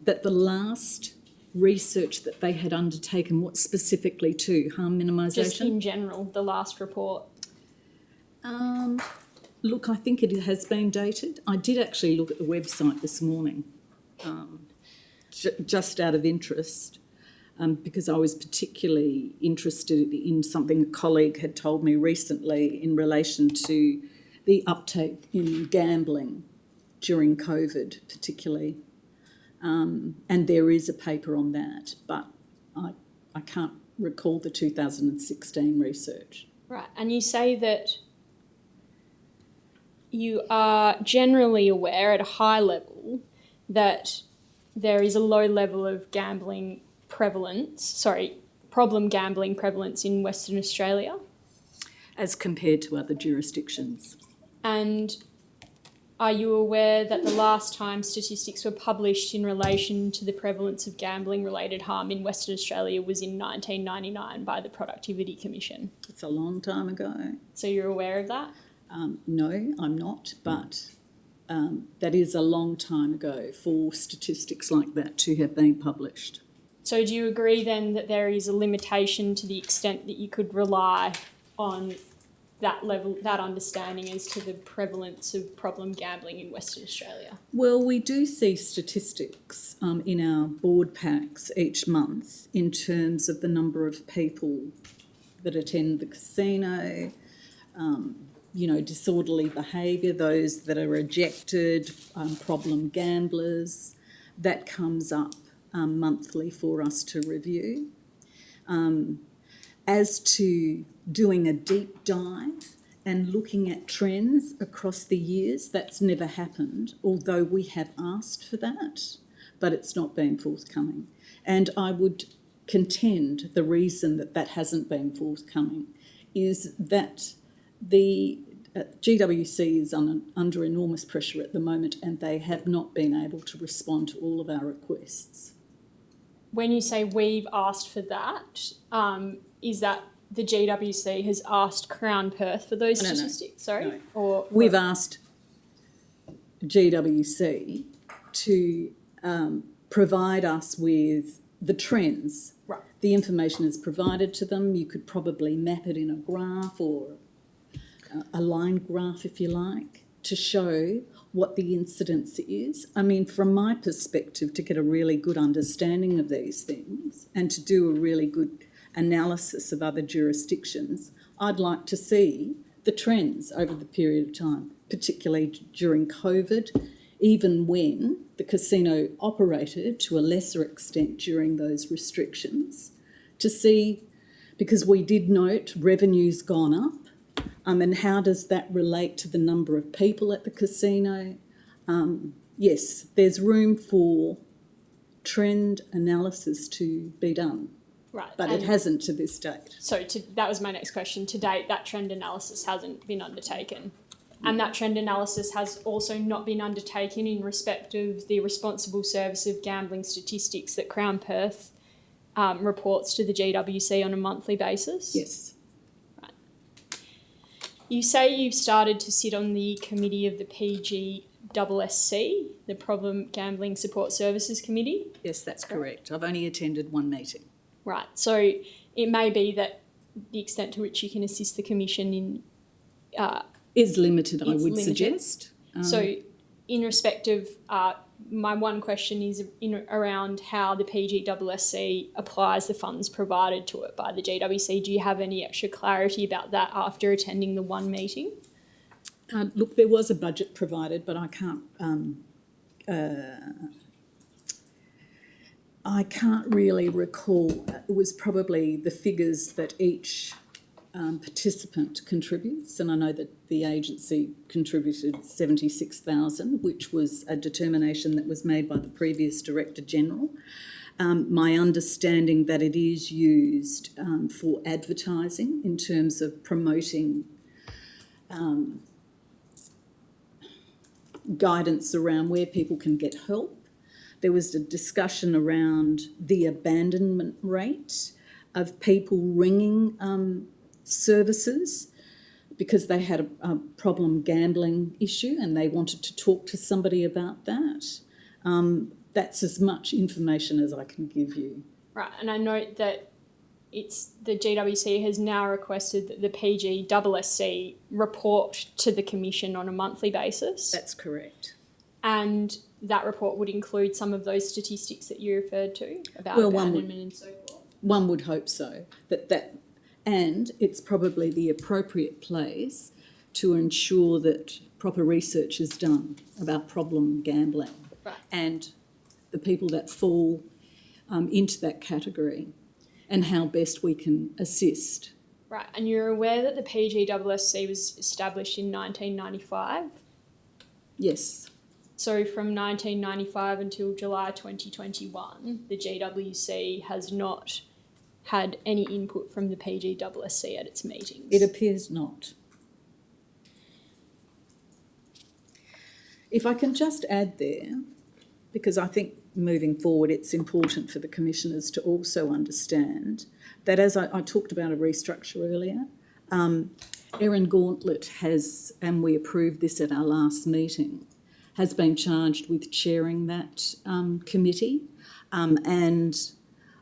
that the last research that they had undertaken, what specifically to? Harm minimisation? Just in general, the last report. Look, I think it has been dated. I did actually look at the website this morning, just out of interest, because I was particularly interested in something a colleague had told me recently in relation to the uptake in gambling during COVID particularly. And there is a paper on that, but I can't recall the 2016 research. Right, and you say that you are generally aware at a high level that there is a low level of problem gambling prevalence in Western Australia. As compared to other jurisdictions. And are you aware that the last time statistics were published in relation to the prevalence of gambling-related harm in Western Australia was in 1999 by the Productivity Commission? It's a long time ago. So you're aware of that? No, I'm not, but that is a long time ago for statistics like that to have been published. So do you agree then that there is a limitation to the extent that you could rely on that level, that understanding as to the prevalence of problem gambling in Western Australia? Well, we do see statistics in our board packs each month in terms of the number of people that attend the casino, disorderly behaviour, those that are ejected, problem gamblers. That comes up monthly for us to review. As to doing a deep dive and looking at trends across the years, that's never happened, although we have asked for that, but it's not been forthcoming. And I would contend the reason that that hasn't been forthcoming is that the GWC is under enormous pressure at the moment, and they have not been able to respond to all of our requests. When you say we've asked for that, is that the GWC has asked Crown Perth for those statistics? Sorry? No. Or we've asked GWC to provide us with the trends. Right. The information is provided to them. You could probably map it in a graph or a line graph, if you like, to show what the incidence is. I mean, from my perspective, to get a really good understanding of these things and to do a really good analysis of other jurisdictions, I'd like to see the trends over the period of time, particularly during COVID, even when the casino operated to a lesser extent during those restrictions, to see, because we did note revenue's gone up, and how does that relate to the number of people at the casino? Yes, there's room for trend analysis to be done. Right. But it hasn't to this date. So that was my next question. To date, that trend analysis hasn't been undertaken. And that trend analysis has also not been undertaken in respect of the Responsible Service of Gambling Statistics that Crown Perth reports to the GWC on a monthly basis? Yes. Right. You say you've started to sit on the committee of the PGSSC, the Problem Gambling Support Services Committee? Yes, that's correct. I've only attended one meeting. Right, so it may be that the extent to which you can assist the Commission in... is limited, I would limited. Suggest. So in respect of... my one question is around how the PGSSC applies the funds provided to it by the GWC. Do you have any extra clarity about that after attending the one meeting? Look, there was a budget provided, but I can't really recall. It was probably the figures that each participant contributes, and I know that the agency contributed 76,000, which was a determination that was made by the previous Director General. My understanding that it is used for advertising in terms of promoting guidance around where people can get help. There was a discussion around the abandonment rate of people ringing services because they had a problem gambling issue and they wanted to talk to somebody about that. That's as much information as I can give you. Right, and I note that the GWC has now requested that the PGSSC report to the Commission on a monthly basis. That's correct. And that report would include some of those statistics that you referred to about abandonment and so forth? One would hope so. And it's probably the appropriate place to ensure that proper research is done about problem gambling. Right. And the people that fall into that category. and how best we can assist. Right, and you're aware that the PGSSC was established in 1995? Yes, So from 1995 until July 2021, the GWC has not had any input from the PGSSC at its meetings. it appears not. If I can just add there, because I think moving forward it's important for the commissioners to also understand that, as I talked about a restructure earlier, Erin Gauntlet has, and we approved this at our last meeting, has been charged with chairing that committee, and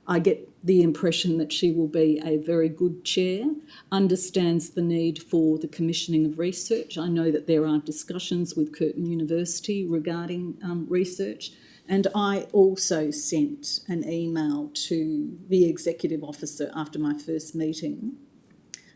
I get the impression that she will be a very good chair, understands the need for the commissioning of research. I know that there are discussions with Curtin University regarding research, and I also sent an email to the executive officer after my first meeting,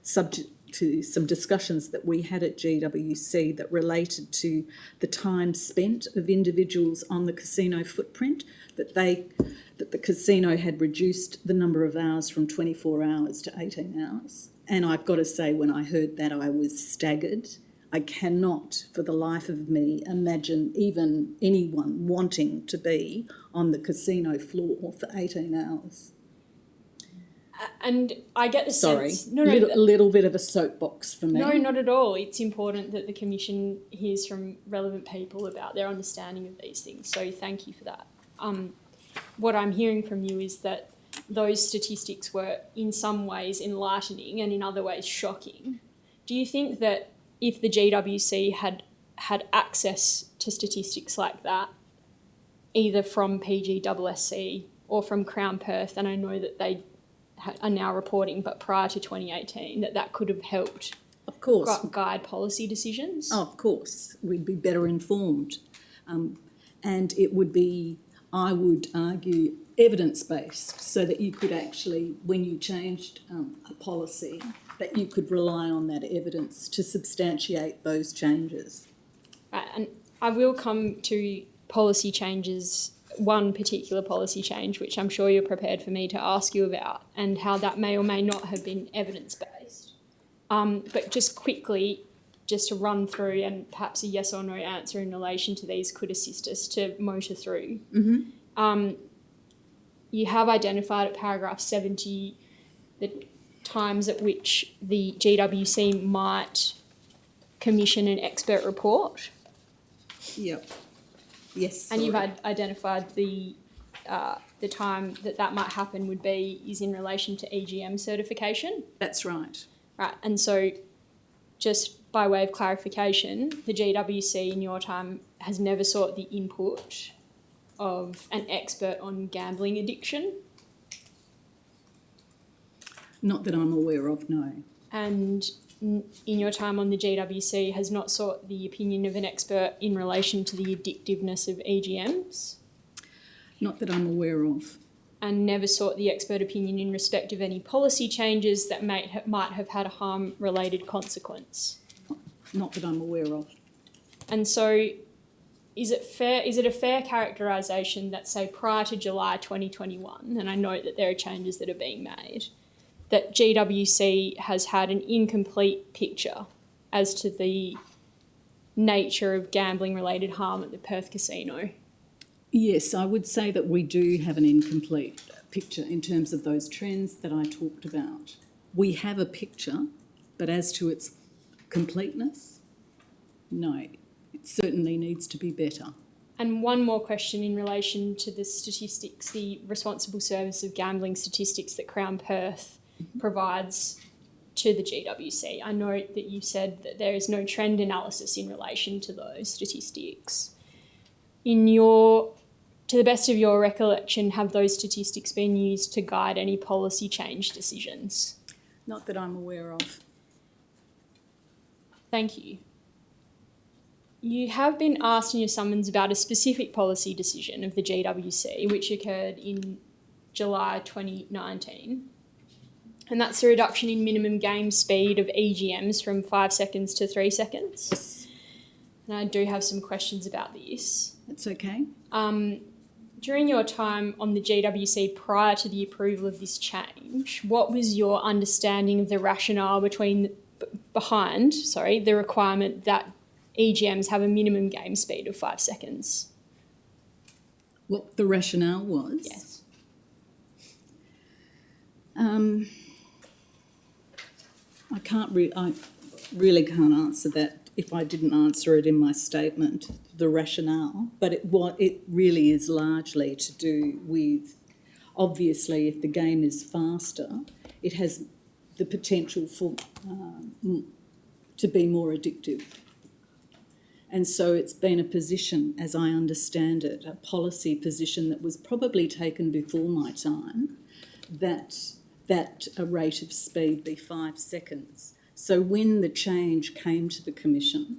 subject to some discussions that we had at GWC that related to the time spent of individuals on the casino footprint, that the casino had reduced the number of hours from 24 hours to 18 hours. And I've got to say, when I heard that, I was staggered. I cannot, for the life of me, imagine even anyone wanting to be on the casino floor for 18 hours. And I get the Sorry, sense... little bit of a soapbox for me. No, not at all. It's important that the Commission hears from relevant people about their understanding of these things. So thank you for that. What I'm hearing from you is that those statistics were in some ways enlightening and in other ways shocking. Do you think that if the GWC had access to statistics like that, either from PGSSC or from Crown Perth, and I know that they are now reporting, but prior to 2018, that could have helped, of course, guide policy decisions? Oh, of course, we'd be better informed. And it would be, I would argue, evidence-based, so that you could actually, when you changed a policy, that you could rely on that evidence to substantiate those changes. Right, and I will come to policy changes, one particular policy change, which I'm sure you're prepared for me to ask you about, and how that may or may not have been evidence-based. But just quickly, just to run through, and perhaps a yes or no answer in relation to these could assist us to motor through. Mm-hmm. You have identified at paragraph 70 the times at which the GWC might commission an expert report. Yep. Yes. And you've sorry. identified the time that might happen is in relation to EGM certification. That's right. Right, and so just by way of clarification, the GWC in your time has never sought the input of an expert on gambling addiction. Not that I'm aware of, no. And in your time on the GWC has not sought the opinion of an expert in relation to the addictiveness of EGMs. Not that I'm aware of. And never sought the expert opinion in respect of any policy changes that might have had a harm-related consequence. Not that I'm aware of. And so is it a fair characterisation that, say, prior to July 2021, and I know that there are changes that are being made, that GWC has had an incomplete picture as to the nature of gambling-related harm at the Perth casino? Yes, I would say that we do have an incomplete picture in terms of those trends that I talked about. We have a picture, but as to its completeness, no, it certainly needs to be better. And one more question in relation to the statistics, the responsible service of gambling statistics that Crown Perth provides to the GWC. I know that you said that there is no trend analysis in relation to those statistics. To the best of your recollection, have those statistics been used to guide any policy change decisions? Not that I'm aware of. Thank you. You have been asked in your summons about a specific policy decision of the GWC, which occurred in July 2019. And that's the reduction in minimum game speed of EGMs from 5 seconds to 3 seconds. Yes. And I do have some questions about this. That's okay. during your time on the GWC prior to the approval of this change, what was your understanding of the rationale behind the requirement that EGMs have a minimum game speed of 5 seconds? What the rationale was? Yes. I really can't answer that if I didn't answer it in my statement, the rationale, but it really is largely to do with, obviously, if the game is faster, it has the potential for to be more addictive. And so it's been a position, as I understand it, a policy position that was probably taken before my time, that a rate of speed be 5 seconds. So when the change came to the Commission,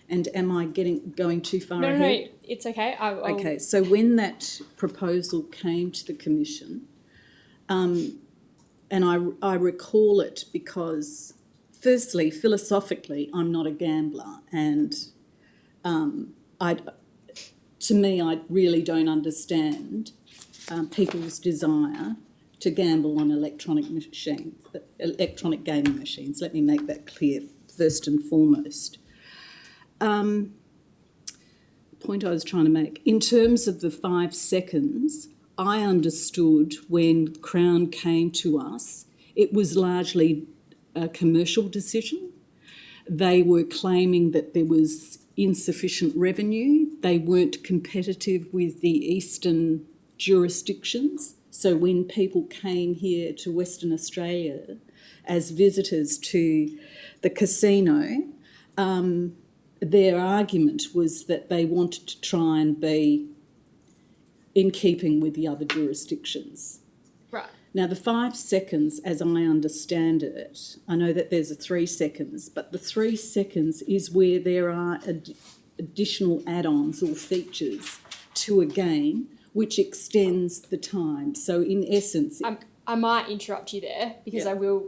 and am I going too far ahead? No, it's okay. Okay, so when that proposal came to the Commission, and I recall it because, firstly, philosophically, I'm not a gambler, and to me, I really don't understand people's desire to gamble on electronic gaming machines. Let me make that clear first and foremost. The point I was trying to make, in terms of the 5 seconds, I understood when Crown came to us, it was largely a commercial decision. They were claiming that there was insufficient revenue. They weren't competitive with the eastern jurisdictions. So when people came here to Western Australia as visitors to the casino, their argument was that they wanted to try and be in keeping with the other jurisdictions. Right. Now, the 5 seconds, as I understand it, I know that there's a 3 seconds, but the 3 seconds is where there are additional add-ons or features to a game which extends the time. So, in essence... I might interrupt you there because I will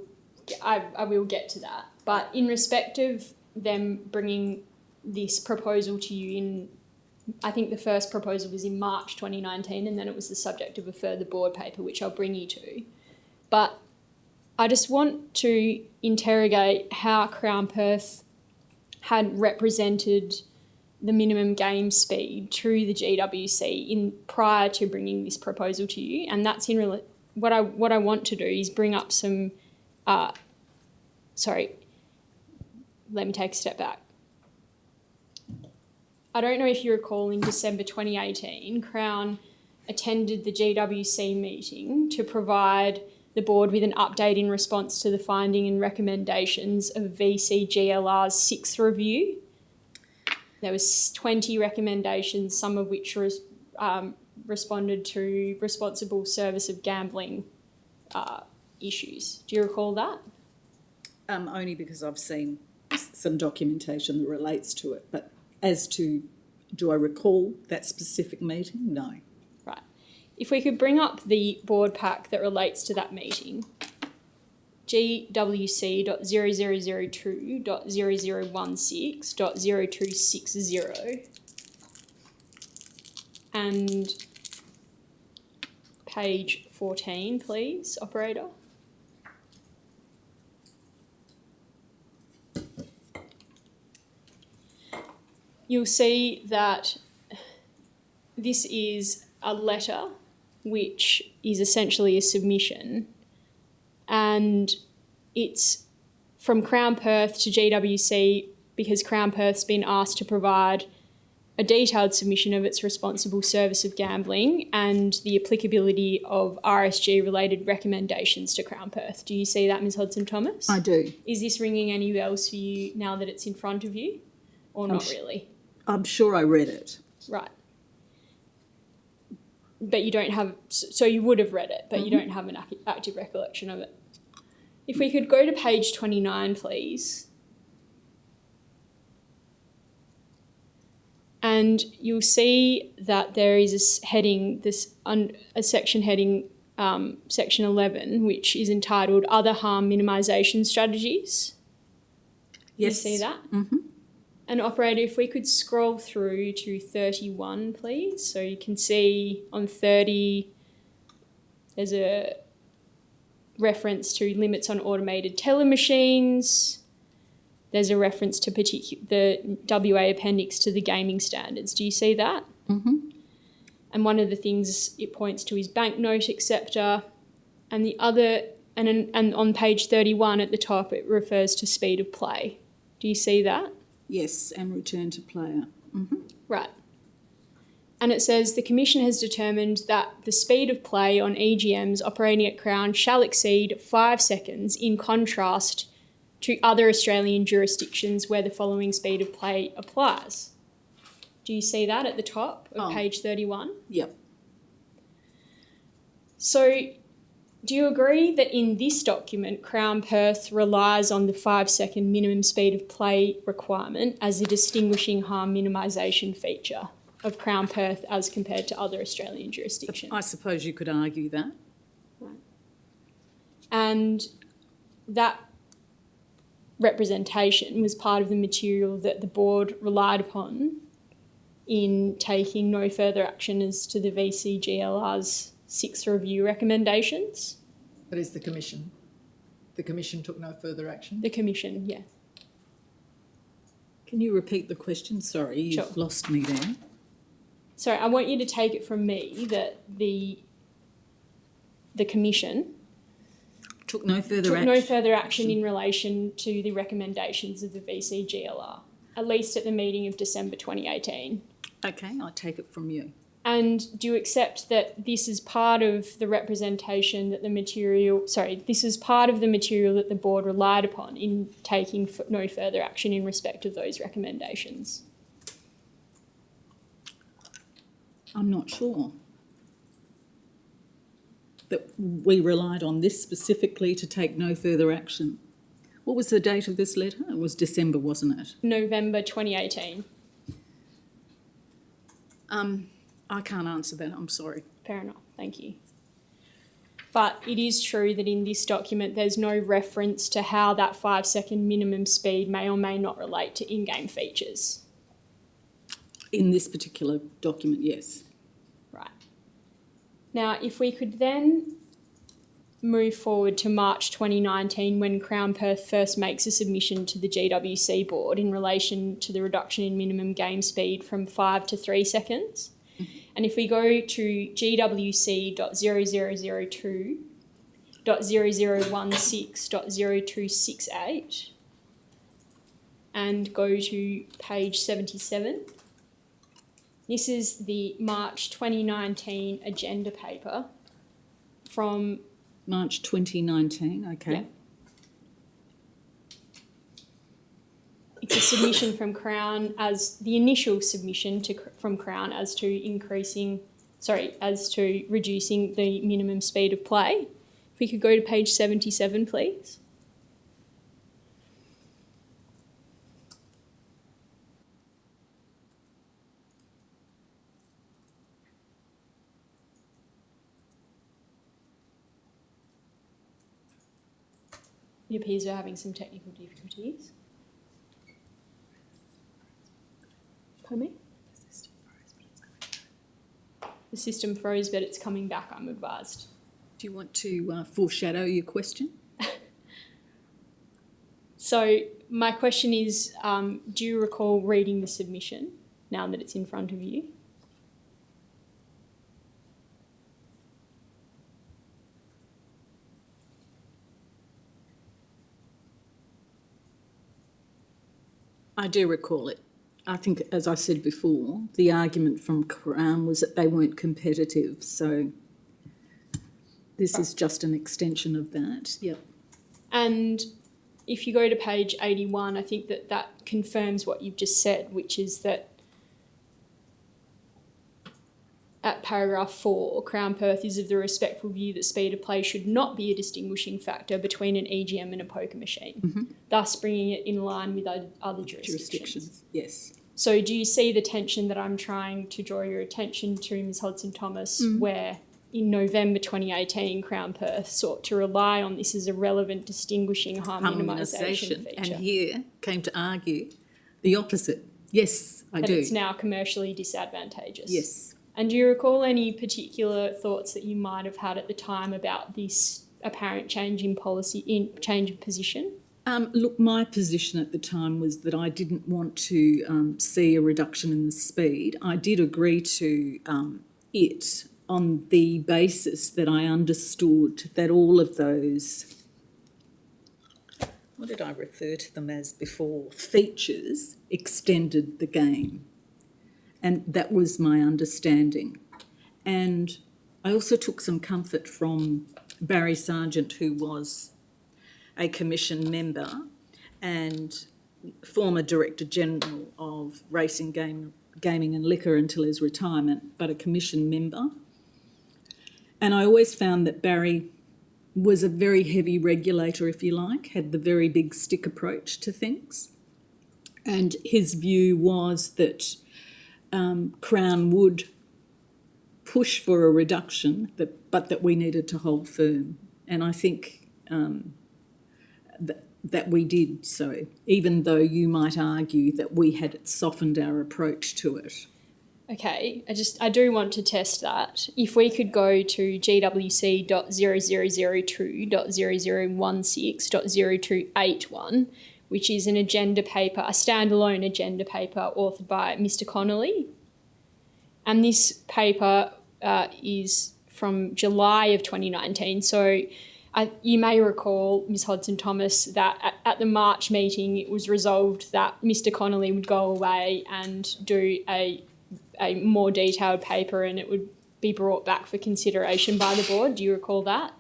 get to that. But in respect of them bringing this proposal to you I think the first proposal was in March 2019, and then it was the subject of a further board paper, which I'll bring you to. But I just want to interrogate how Crown Perth had represented the minimum game speed through the GWC prior to bringing this proposal to you, and that's what I want to do is bring up some. Let me take a step back. I don't know if you recall, in December 2018, Crown attended the GWC meeting to provide the board with an update in response to the finding and recommendations of VCGLR's 6th review. There was 20 recommendations, some of which responded to responsible service of gambling issues. Do you recall that? Only because I've seen some documentation that relates to it, but as to, do I recall that specific meeting? No. Right. If we could bring up the board pack that relates to that meeting, GWC.0002.0016.0260 and page 14, please, operator. You'll see that this is a letter which is essentially a submission, and it's from Crown Perth to GWC because Crown Perth's been asked to provide a detailed submission of its responsible service of gambling and the applicability of RSG-related recommendations to Crown Perth. Do you see that, Ms Hodson-Thomas? I do. Is this ringing any bells for you now that it's in front of you, or not really? I'm sure I read it. Right. But you don't have... So you would have read it, but you don't have an active recollection of it. If we could go to page 29, please. And you'll see that there is a heading, a section heading, section 11, which is entitled Other Harm Minimisation Strategies. Yes. You see that? Mm-hmm. And operator, if we could scroll through to 31, please. So you can see on 30, there's a reference to limits on automated teller machines. There's a reference to the WA appendix to the gaming standards. Do you see that? Mm-hmm. And one of the things it points to is banknote acceptor. And the other, and on page 31 at the top, it refers to speed of play. Do you see that? Yes, and return to player. Mm-hmm. Right. And it says the Commission has determined that the speed of play on EGMs operating at Crown shall exceed 5 seconds, in contrast to other Australian jurisdictions where the following speed of play applies. Do you see that at the top of page 31? Yep. So do you agree that in this document, Crown Perth relies on the 5-second minimum speed of play requirement as a distinguishing harm minimisation feature of Crown Perth as compared to other Australian jurisdictions? I suppose you could argue that. Right. And that representation was part of the material that the board relied upon in taking no further action as to the VCGLR's 6th review recommendations. That is the Commission. The Commission took no further action. The Commission, yeah. Can you repeat the question? Sorry, you've Sure. lost me there. So I want you to take it from me that the Commission Took no further took action. no further action in relation to the recommendations of the VCGLR, at least at the meeting of December 2018. Okay, I take it from you. And do you accept that this is part of the representation that this is part of the material that the board relied upon in taking no further action in respect of those recommendations? I'm not sure that we relied on this specifically to take no further action. What was the date of this letter? It was December, wasn't it? November 2018. I can't answer that, I'm sorry. Fair enough, thank you. But it is true that in this document there's no reference to how that 5-second minimum speed may or may not relate to in-game features. In this particular document, yes. Right. Now, if we could then move forward to March 2019 when Crown Perth first makes a submission to the GWC board in relation to the reduction in minimum game speed from 5 to 3 seconds. And if we go to GWC.0002.0016.0268 and go to page 77, this is the March 2019 agenda paper from March 2019, okay. Yeah. It's a submission from Crown as the initial submission from Crown as to reducing the minimum speed of play. If we could go to page 77, please. It appears we're having some technical difficulties. Pardon me? The system froze, but it's coming back, I'm advised. Do you want to foreshadow your question? So my question is, do you recall reading the submission now that it's in front of you? I do recall it. I think, as I said before, the argument from Crown was that they weren't competitive, so this is just an extension of that. Yep. And if you go to page 81, I think that confirms what you've just said, which is that at paragraph 4, Crown Perth is of the respectful view that speed of play should not be a distinguishing factor between an EGM and a poker machine, thus bringing it in line with other jurisdictions. Yes. So do you see the tension that I'm trying to draw your attention to, Ms Hodson-Thomas, where in November 2018, Crown Perth sought to rely on this as a relevant distinguishing harm minimisation feature? And here came to argue The opposite. Yes, I that do. it's now commercially disadvantageous? Yes. And do you recall any particular thoughts that you might have had at the time about this apparent change in policy, change of position? Look, my position at the time was that I didn't want to see a reduction in the speed. I did agree to it on the basis that I understood that all of those, what did I refer to them as before, features extended the game. And that was my understanding. And I also took some comfort from Barry Sargent, who was a commission member and former Director General of Racing, Gaming and Liquor until his retirement, but a commission member. And I always found that Barry was a very heavy regulator, if you like, had the very big stick approach to things. And his view was that Crown would push for a reduction, but that we needed to hold firm. And I think that we did so, even though you might argue that we had softened our approach to it. Okay, I do want to test that. If we could go to gwc.0002.0016.0281, which is an agenda paper, a standalone agenda paper authored by Mr. Connolly. And this paper is from July of 2019. So you may recall, Ms. Hodson-Thomas, that at the March meeting it was resolved that Mr. Connolly would go away and do a more detailed paper and it would be brought back for consideration by the board. Do you recall that?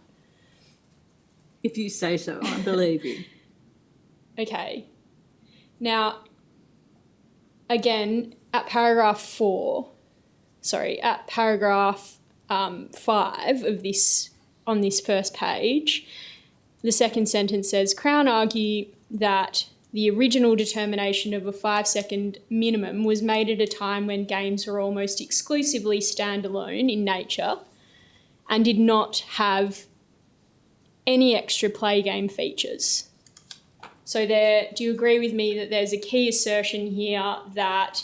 If you say so, I believe you. Okay. Now, again, at paragraph 5 of this, on this first page, the second sentence says, Crown argue that the original determination of a 5-second minimum was made at a time when games were almost exclusively standalone in nature and did not have any extra play game features. So do you agree with me that there's a key assertion here that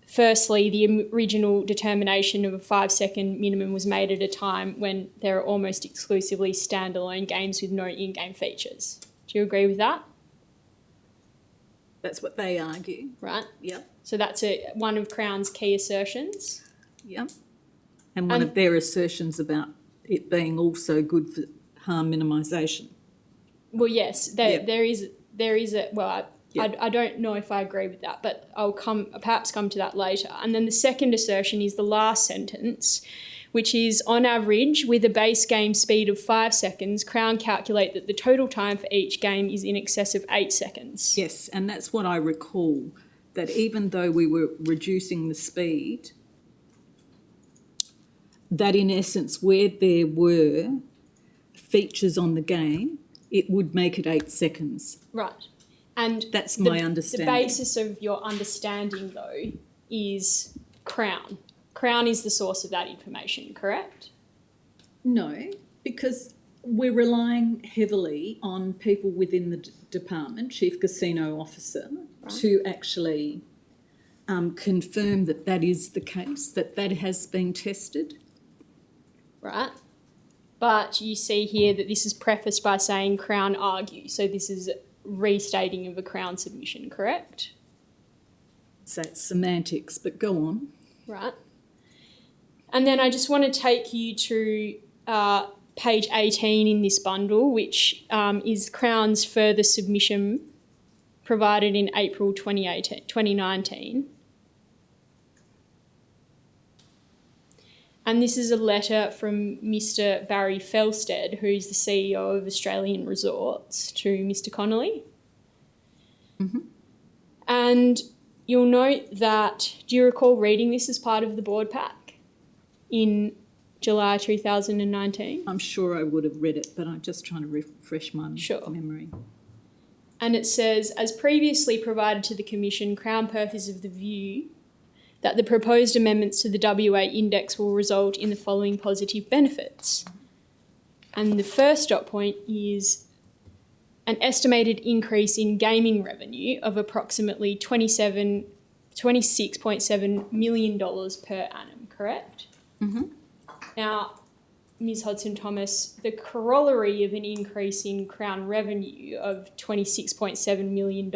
firstly, the original determination of a 5-second minimum was made at a time when there are almost exclusively standalone games with no in-game features? Do you agree with that? That's what they argue. Right. Yep. So that's one of Crown's key assertions. Yep. And one of their assertions about it being also good for harm minimisation. Well, yes, there is a, well, Yep. I don't know if I agree with that, but I'll perhaps come to that later. And then the second assertion is the last sentence, which is, on average, with a base game speed of 5 seconds, Crown calculate that the total time for each game is in excess of 8 seconds. Yes, and that's what I recall, that even though we were reducing the speed, that in essence, where there were features on the game, it would make it 8 seconds. Right. And that's my understanding. The basis of your understanding, though, is Crown. Crown is the source of that information, correct? No, because we're relying heavily on people within the department, Chief Casino Officer, right, to actually confirm that that is the case, that has been tested. Right. But you see here that this is prefaced by saying Crown argue. So this is restating of a Crown submission, correct? So it's semantics, but go on. Right. And then I just want to take you to page 18 in this bundle, which is Crown's further submission provided in April 2019. And this is a letter from Mr. Barry Felsted, who's the CEO of Australian Resorts, to Mr. Connolly. Mm-hmm. And you'll note that, do you recall reading this as part of the board pack in July 2019? I'm sure I would have read it, but I'm just trying to refresh my memory. And it says, as previously provided to the Commission, Crown Perth is of the view that the proposed amendments to the WA index will result in the following positive benefits. And the first dot point is an estimated increase in gaming revenue of approximately $26.7 million per annum, correct? Mm-hmm. Now, Ms Hodson-Thomas, the corollary of an increase in Crown revenue of $26.7 million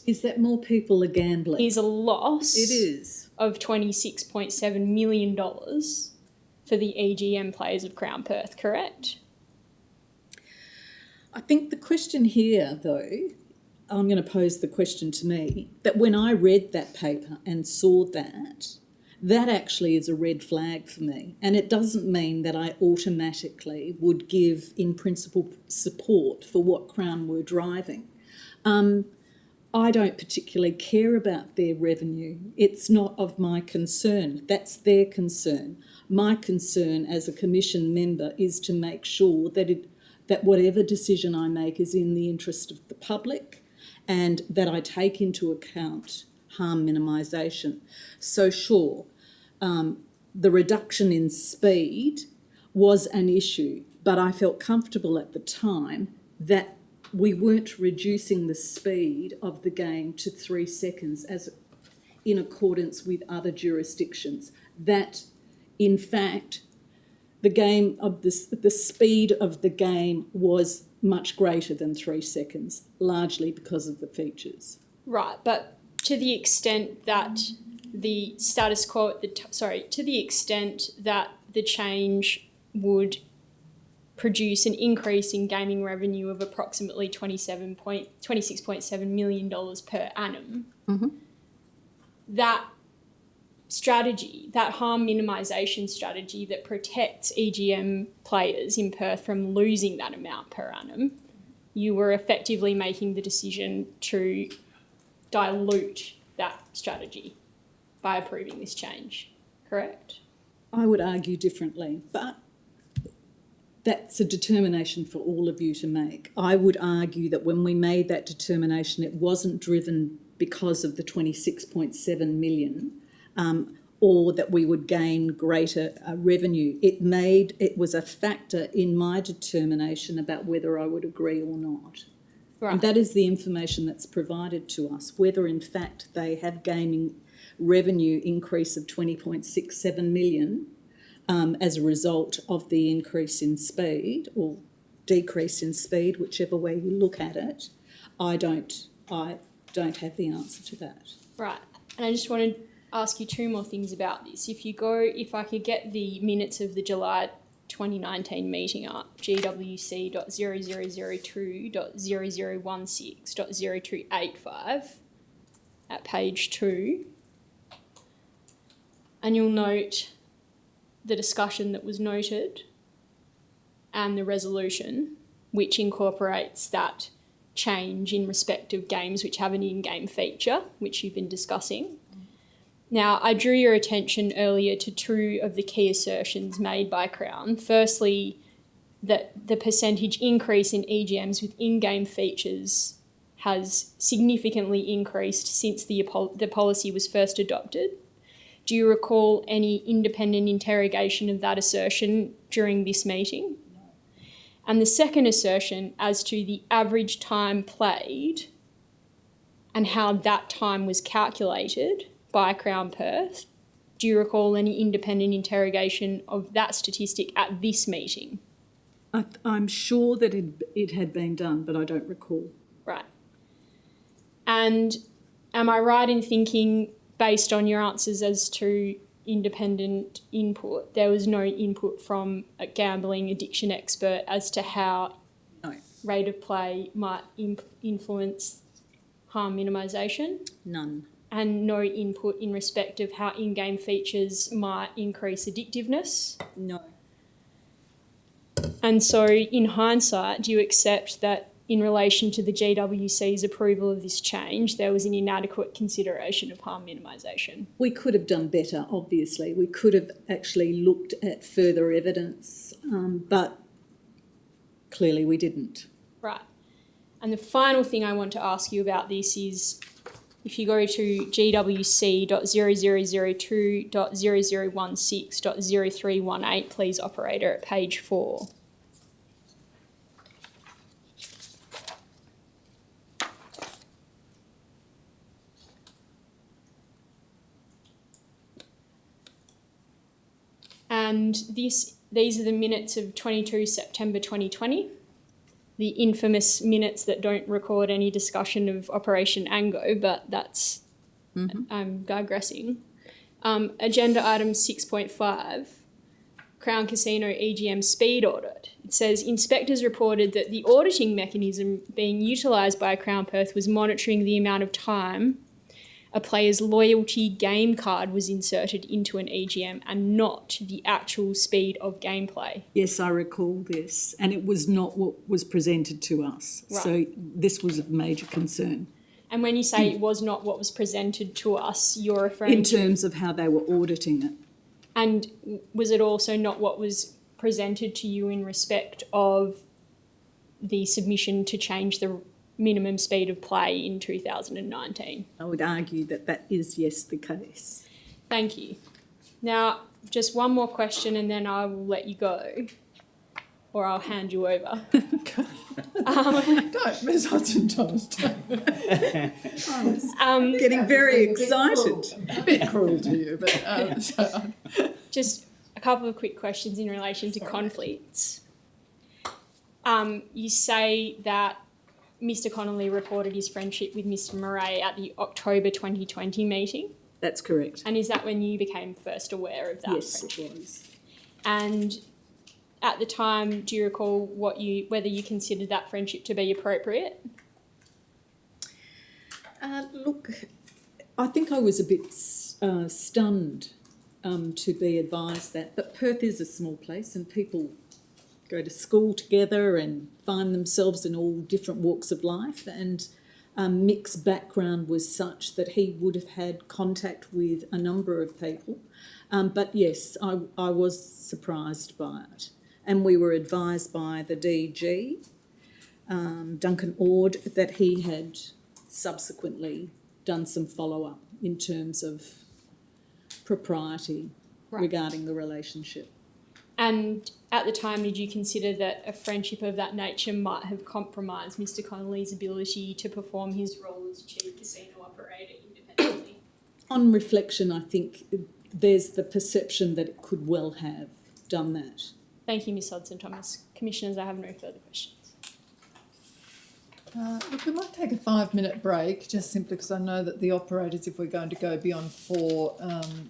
Is that more people are gambling? is a loss It is. of $26.7 million for the EGM players of Crown Perth, correct? I think the question here, though, I'm going to pose the question to me, that when I read that paper and saw that actually is a red flag for me. And it doesn't mean that I automatically would give, in principle, support for what Crown were driving. I don't particularly care about their revenue. It's not of my concern. That's their concern. My concern as a commission member is to make sure that whatever decision I make is in the interest of the public and that I take into account harm minimisation. So sure, the reduction in speed was an issue, but I felt comfortable at the time that we weren't reducing the speed of the game to 3 seconds as in accordance with other jurisdictions. That, in fact, the speed of the game was much greater than 3 seconds, largely because of the features. Right, but to the extent that the status quo, to the extent that the change would produce an increase in gaming revenue of approximately $26.7 million per annum, that strategy, that harm minimisation strategy that protects EGM players in Perth from losing that amount per annum, you were effectively making the decision to dilute that strategy by approving this change, correct? I would argue differently, but that's a determination for all of you to make. I would argue that when we made that determination, it wasn't driven because of the 26.7 million, or that we would gain greater revenue. It was a factor in my determination about whether I would agree or not. Right. And that is the information that's provided to us, whether in fact they have gaming revenue increase of 20.67 million as a result of the increase in speed or decrease in speed, whichever way you look at it. I don't have the answer to that. Right, and I just want to ask you two more things about this. If I could get the minutes of the July 2019 meeting up, GWC.0002.0016.0285 at page 2, and you'll note the discussion that was noted and the resolution, which incorporates that change in respect of games which have an in-game feature, which you've been discussing. Now, I drew your attention earlier to two of the key assertions made by Crown. Firstly, that the percentage increase in EGMs with in-game features has significantly increased since the policy was first adopted. Do you recall any independent interrogation of that assertion during this meeting? No. And the second assertion as to the average time played and how that time was calculated by Crown Perth, do you recall any independent interrogation of that statistic at this meeting? I'm sure that it had been done, but I don't recall. Right. And am I right in thinking, based on your answers as to independent input, there was no input from a gambling addiction expert as to how rate of play might influence harm minimisation? None. And no input in respect of how in-game features might increase addictiveness? No. And so, in hindsight, do you accept that in relation to the GWC's approval of this change, there was an inadequate consideration of harm minimisation? We could have done better, obviously. We could have actually looked at further evidence, but clearly we didn't. Right. And the final thing I want to ask you about this is, if you go to GWC.0002.0016.0318, please, operator, at page 4. and these are the minutes of 22 September 2020, the infamous minutes that don't record any discussion of Operation Ango, but that's I'm digressing. Agenda item 6.5, Crown Casino EGM speed audit. It says inspectors reported that the auditing mechanism being utilised by Crown Perth was monitoring the amount of time a player's loyalty game card was inserted into an EGM and not the actual speed of gameplay. Yes, I recall this, and it was not what was presented to us. Right. So this was of major concern And when you say it was not what was presented to us, you're referring in to... terms of how they were auditing it. And was it also not what was presented to you in respect of the submission to change the minimum speed of play in 2019? I would argue that that is, yes, the case. Thank you. Now, just one more question and then I will let you go, or I'll hand you over. Don't, Ms Hudson Thomas, don't. Getting very excited. A bit cruel to you, but Just a couple of quick questions in relation to conflicts. You say that Mr Connolly reported his friendship with Mr Murray at the October 2020 meeting. That's correct. And is that when you became first aware of that Yes, friendship? it was. And at the time, do you recall whether you considered that friendship to be appropriate? Look, I think I was a bit stunned to be advised that, but Perth is a small place and people go to school together and find themselves in all different walks of life, and mixed background was such that he would have had contact with a number of people. But yes, I was surprised by it. And we were advised by the DG, Duncan Ord, that he had subsequently done some follow-up in terms of propriety regarding the relationship. And at the time, did you consider that a friendship of that nature might have compromised Mr Connolly's ability to perform his role as chief casino operator independently? On reflection, I think there's the perception that it could well have done that. Thank you, Ms Hodson Thomas. Commissioners, I have no further questions. look, we might take a 5-minute break, just simply because I know that the operators, if we're going to go beyond 4,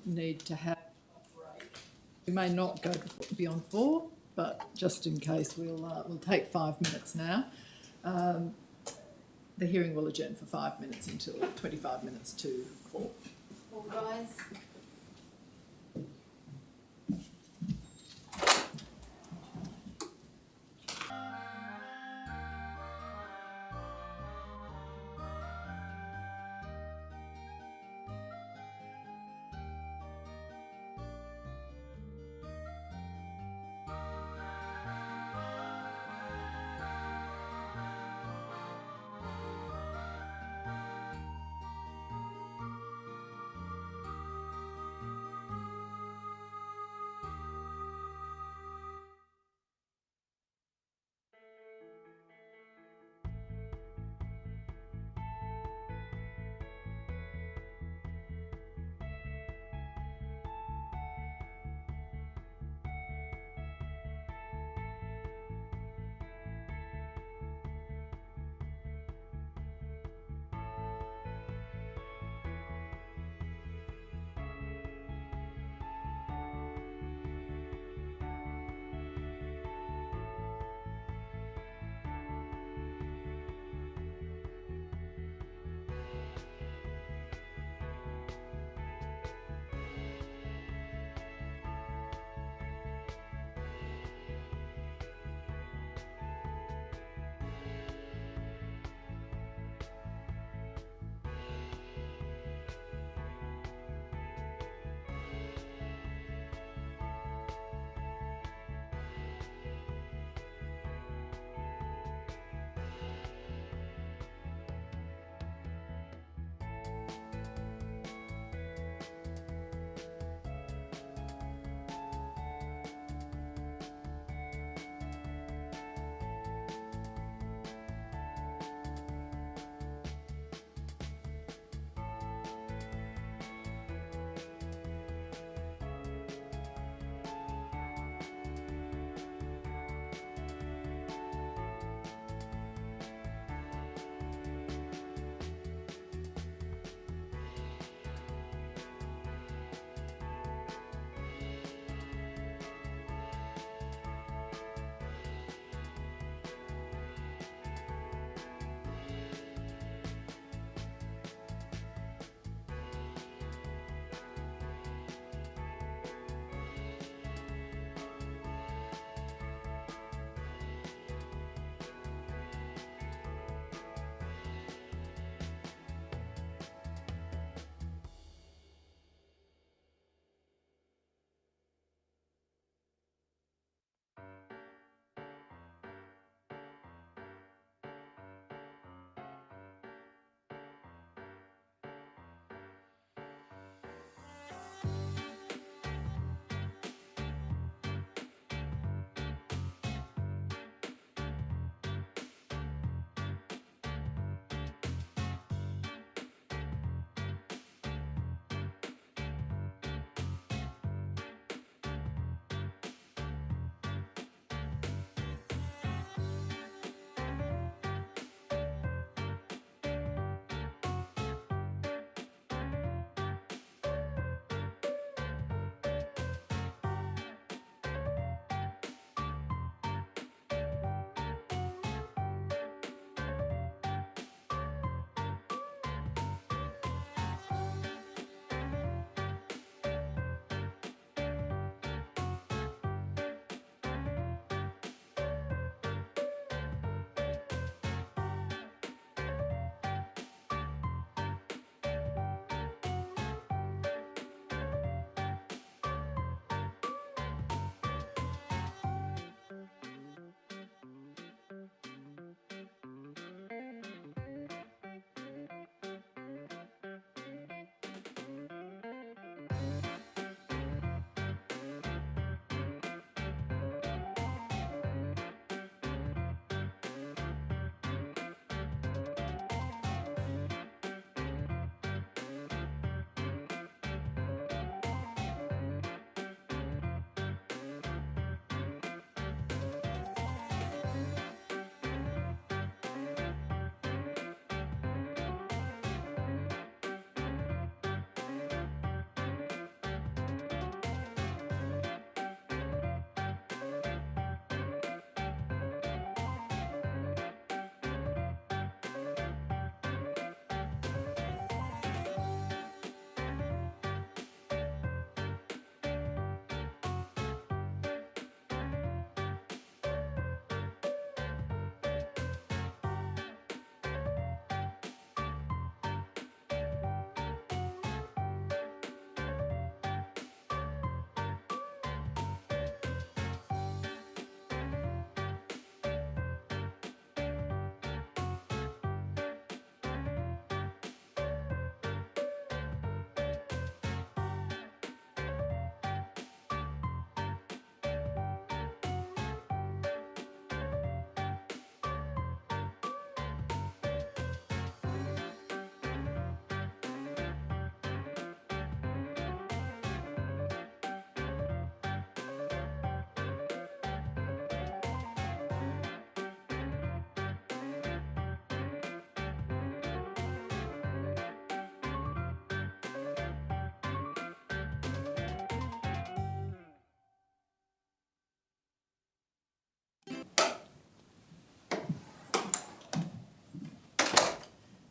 need to have a break. We may not go beyond 4, but just in case, we'll take 5 minutes now. The hearing will adjourn for 5 minutes until 25 minutes to 4. All rise.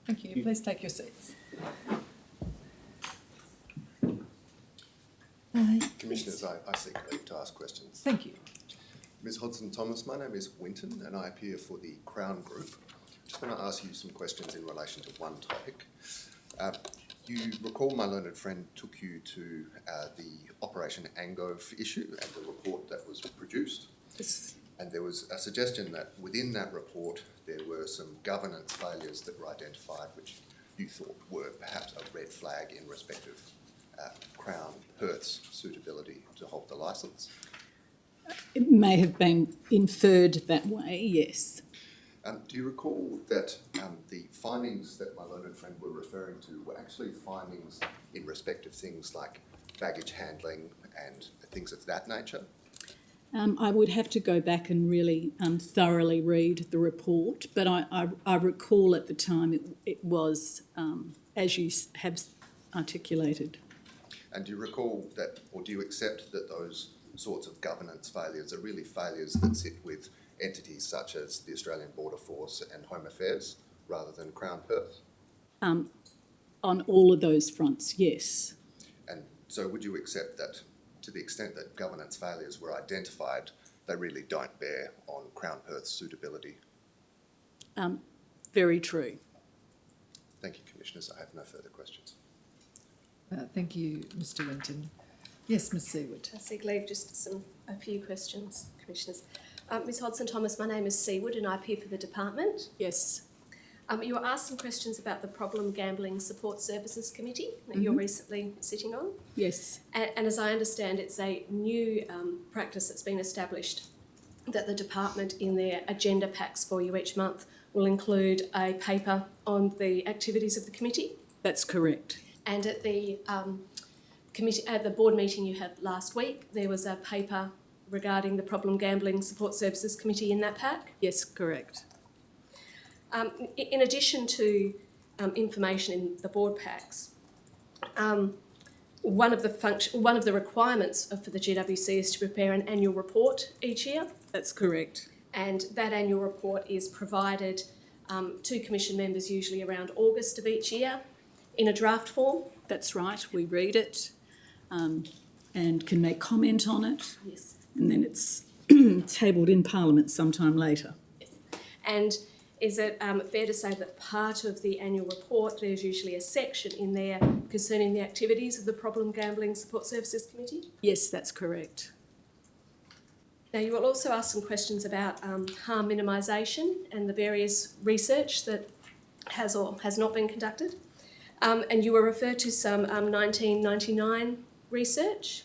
Thank you. Please take your seats. Commissioners, I seek leave to ask questions. Thank you. Ms Hodson-Thomas, my name is Winton and I appear for the Crown Group. Just want to ask you some questions in relation to one topic. You recall my learned friend took you to the Operation Angove issue and the report that was produced. Yes. And there was a suggestion that within that report there were some governance failures that were identified which you thought were perhaps a red flag in respect of Crown Perth's suitability to hold the licence. It may have been inferred that way, yes. Do you recall that the findings that my learned friend were referring to were actually findings in respect of things like baggage handling and things of that nature? I would have to go back and really thoroughly read the report, but I recall at the time it was as you have articulated. And do you recall that, or do you accept that those sorts of governance failures are really failures that sit with entities such as the Australian Border Force and Home Affairs rather than Crown Perth? On all of those fronts, yes. And so would you accept that to the extent that governance failures were identified, they really don't bear on Crown Perth's suitability? Very true. Thank you, Commissioners. I have no further questions. Thank you, Mr Winton. Yes, Ms Seward. I seek leave just a few questions, Commissioners. Ms Hodson-Thomas, my name is Seward and I appear for the department. Yes. You were asked some questions about the Problem Gambling Support Services Committee that you're recently sitting on. Yes. And as I understand, it's a new practice that's been established that the department in their agenda packs for you each month will include a paper on the activities of the committee. That's correct. And at the board meeting you had last week, there was a paper regarding the Problem Gambling Support Services Committee in that pack. Yes, correct. In addition to information in the board packs, one of the requirements for the GWC is to prepare an annual report each year. That's correct. And that annual report is provided to Commission members usually around August of each year in a draft form. That's right. We read it and can make comment on it. Yes. And then it's tabled in Parliament sometime later. Yes. And is it fair to say that part of the annual report, there's usually a section in there concerning the activities of the Problem Gambling Support Services Committee? Yes, that's correct. Now, you will also ask some questions about harm minimisation and the various research that has or has not been conducted. And you were referred to some 1999 research.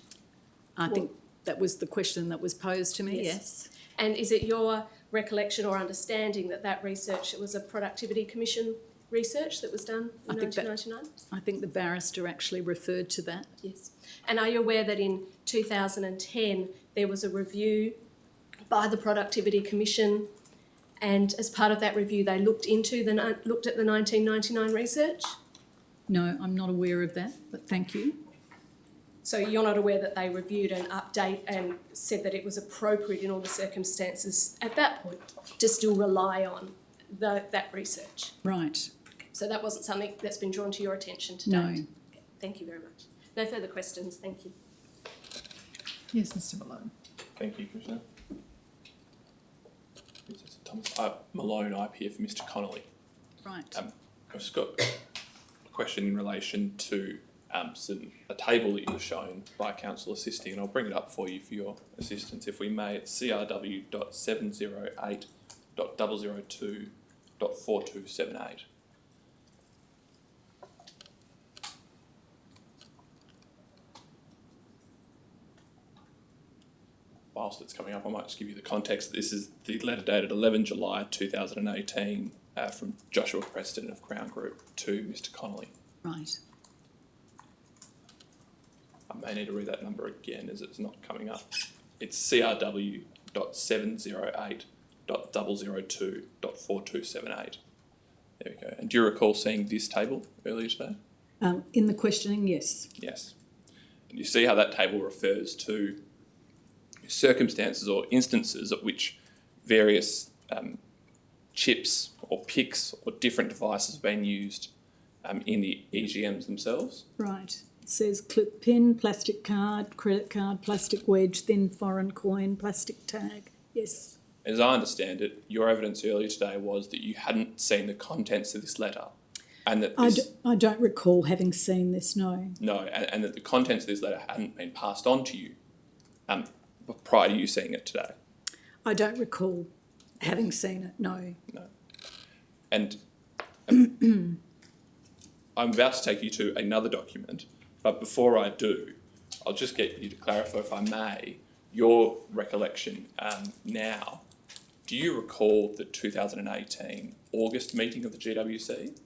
I think that was the question that was posed to me, yes. And is it your recollection or understanding that that research, it was a Productivity Commission research that was done in 1999? I think the barrister actually referred to that. Yes. And are you aware that in 2010 there was a review by the Productivity Commission, and as part of that review they looked at the 1999 research? No, I'm not aware of that, but thank you. So you're not aware that they reviewed an update and said that it was appropriate in all the circumstances at that point to still rely on that research? Right. So that wasn't something that's been drawn to your attention to No. date? Okay. Thank you very much. No further questions, thank you. Yes, Mr Malone. Thank you, Commissioner. Mr. Thomas. Malone, I appear for Mr. Connolly. Right. I've just got a question in relation to a table that you were shown by Council Assisting, and I'll bring it up for you for your assistance if we may. It's CRW.708.002.4278. Whilst it's coming up, I might just give you the context. This is the letter dated 11 July 2018 from Joshua Preston of Crown Group to Mr. Connolly. Right. I may need to read that number again as it's not coming up. It's CRW.708.002.4278. There we go. And do you recall seeing this table earlier today? In the questioning, yes. Yes. And you see how that table refers to circumstances or instances at which various chips or PICs or different devices being used in the EGMs themselves? Right. It says clip pin, plastic card, credit card, plastic wedge, thin foreign coin, plastic tag. Yes. As I understand it, your evidence earlier today was that you hadn't seen the contents of this letter, and that this, I don't recall having seen this, no. no, and that the contents of this letter hadn't been passed on to you prior to you seeing it today. I don't recall having seen it, no. No. And I'm about to take you to another document, but before I do, I'll just get you to clarify, if I may, your recollection now. Do you recall the 2018 August meeting of the GWC?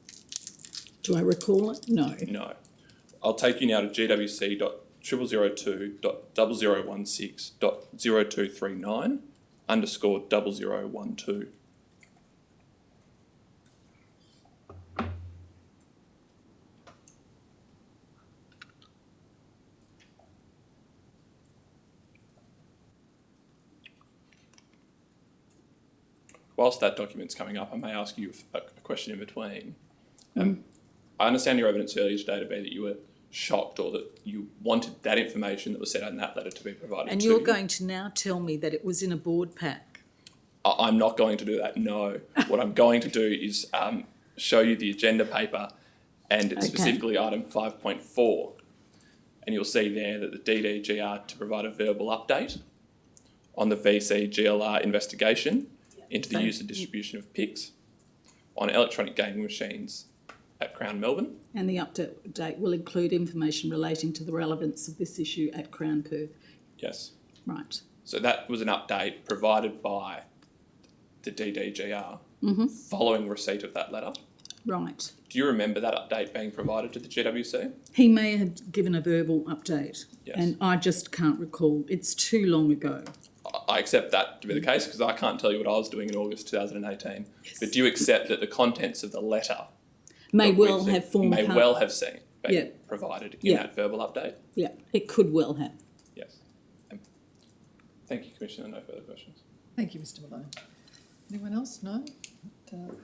Do I recall it? No. No. I'll take you now to GWC.0002.0016.0239 _0012. Whilst that document's coming up, I may ask you a question in between. I understand your evidence earlier today to be that you were shocked, or that you wanted that information that was set out in that letter to be provided And to you're you. going to now tell me that it was in a board pack? I'm not going to do that, no. What I'm going to do is show you the agenda paper, and it's specifically item 5.4. And you'll see there that the DDGR to provide a verbal update on the VC-GLR investigation into the use and distribution of PICs on electronic gaming machines at Crown Melbourne. And the update will include information relating to the relevance of this issue at Crown Perth. Yes. Right. So that was an update provided by the DDGR following receipt of that letter. Right. Do you remember that update being provided to the GWC? He may have given a verbal update, Yes. and I just can't recall. It's too long ago. I accept that to be the case, because I can't tell you what I was doing in August 2018. Yes. But do you accept that the contents of the letter May that well we've seen have formed may part. well have seen been Yeah. provided in Yeah. that verbal update? Yeah, it could well have. Yes. Thank you, Commissioner. No further questions. Thank you, Mr Malone. Anyone else? No? No?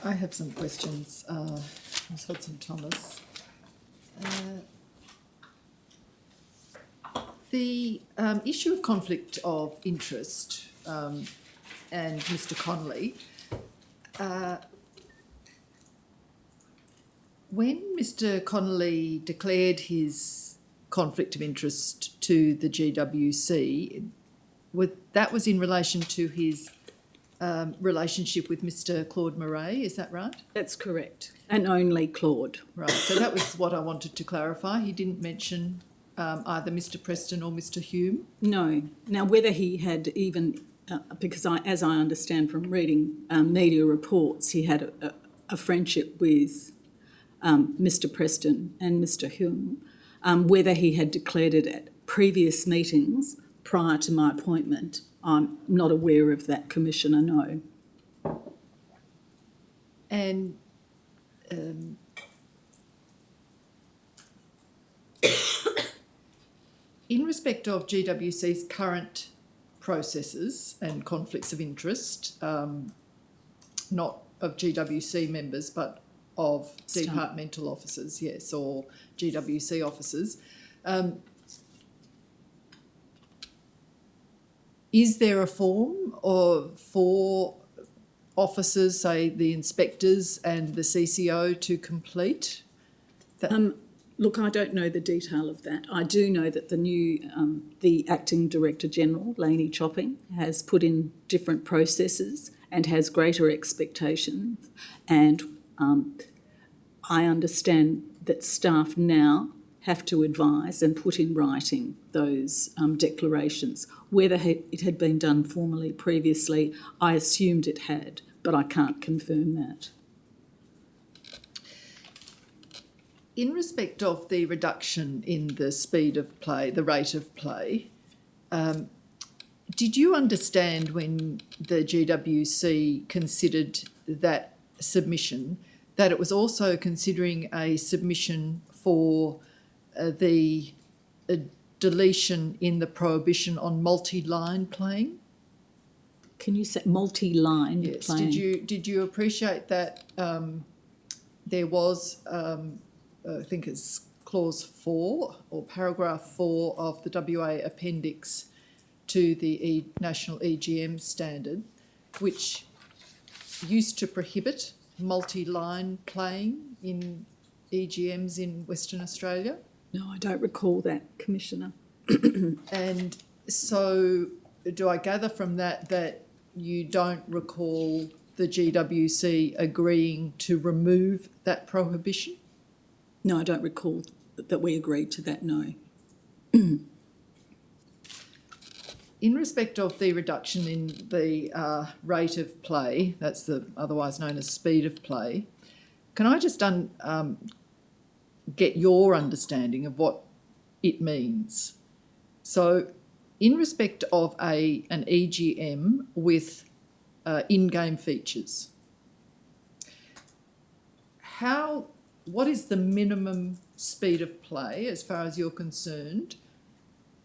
I have some questions, Ms Hodson-Thomas. The issue of conflict of interest and Mr Connolly, when Mr Connolly declared his conflict of interest to the GWC, that was in relation to his relationship with Mr Claude Murray, is that right? That's correct. And only Claude. Right, so that was what I wanted to clarify. He didn't mention either Mr Preston or Mr Hume. No. Now, whether he had even, because as I understand from reading media reports, he had a friendship with Mr Preston and Mr Hume, whether he had declared it at previous meetings prior to my appointment, I'm not aware of that, Commissioner, no. And in respect of GWC's current processes and conflicts of interest, not of GWC members but of departmental officers, yes, or GWC officers, is there a form for officers, say the inspectors and the CCO, to complete? Look, I don't know the detail of that. I do know that the Acting Director General, Lainey Chopping, has put in different processes and has greater expectations. And I understand that staff now have to advise and put in writing those declarations. Whether it had been done formally previously, I assumed it had, but I can't confirm that. In respect of the reduction in the speed of play, the rate of play, did you understand when the GWC considered that submission that it was also considering a submission for the deletion in the prohibition on multi-line playing? Can you say multi-line Yes. playing? Did you appreciate that there was, I think it's clause 4 or paragraph 4 of the WA appendix to the National EGM standard, which used to prohibit multi-line playing in EGMs in Western Australia? No, I don't recall that, Commissioner. And so do I gather from that you don't recall the GWC agreeing to remove that prohibition? No, I don't recall that we agreed to that, no. In respect of the reduction in the rate of play, that's the otherwise known as speed of play, can I just get your understanding of what it means? So, in respect of an EGM with in-game features, what is the minimum speed of play, as far as you're concerned,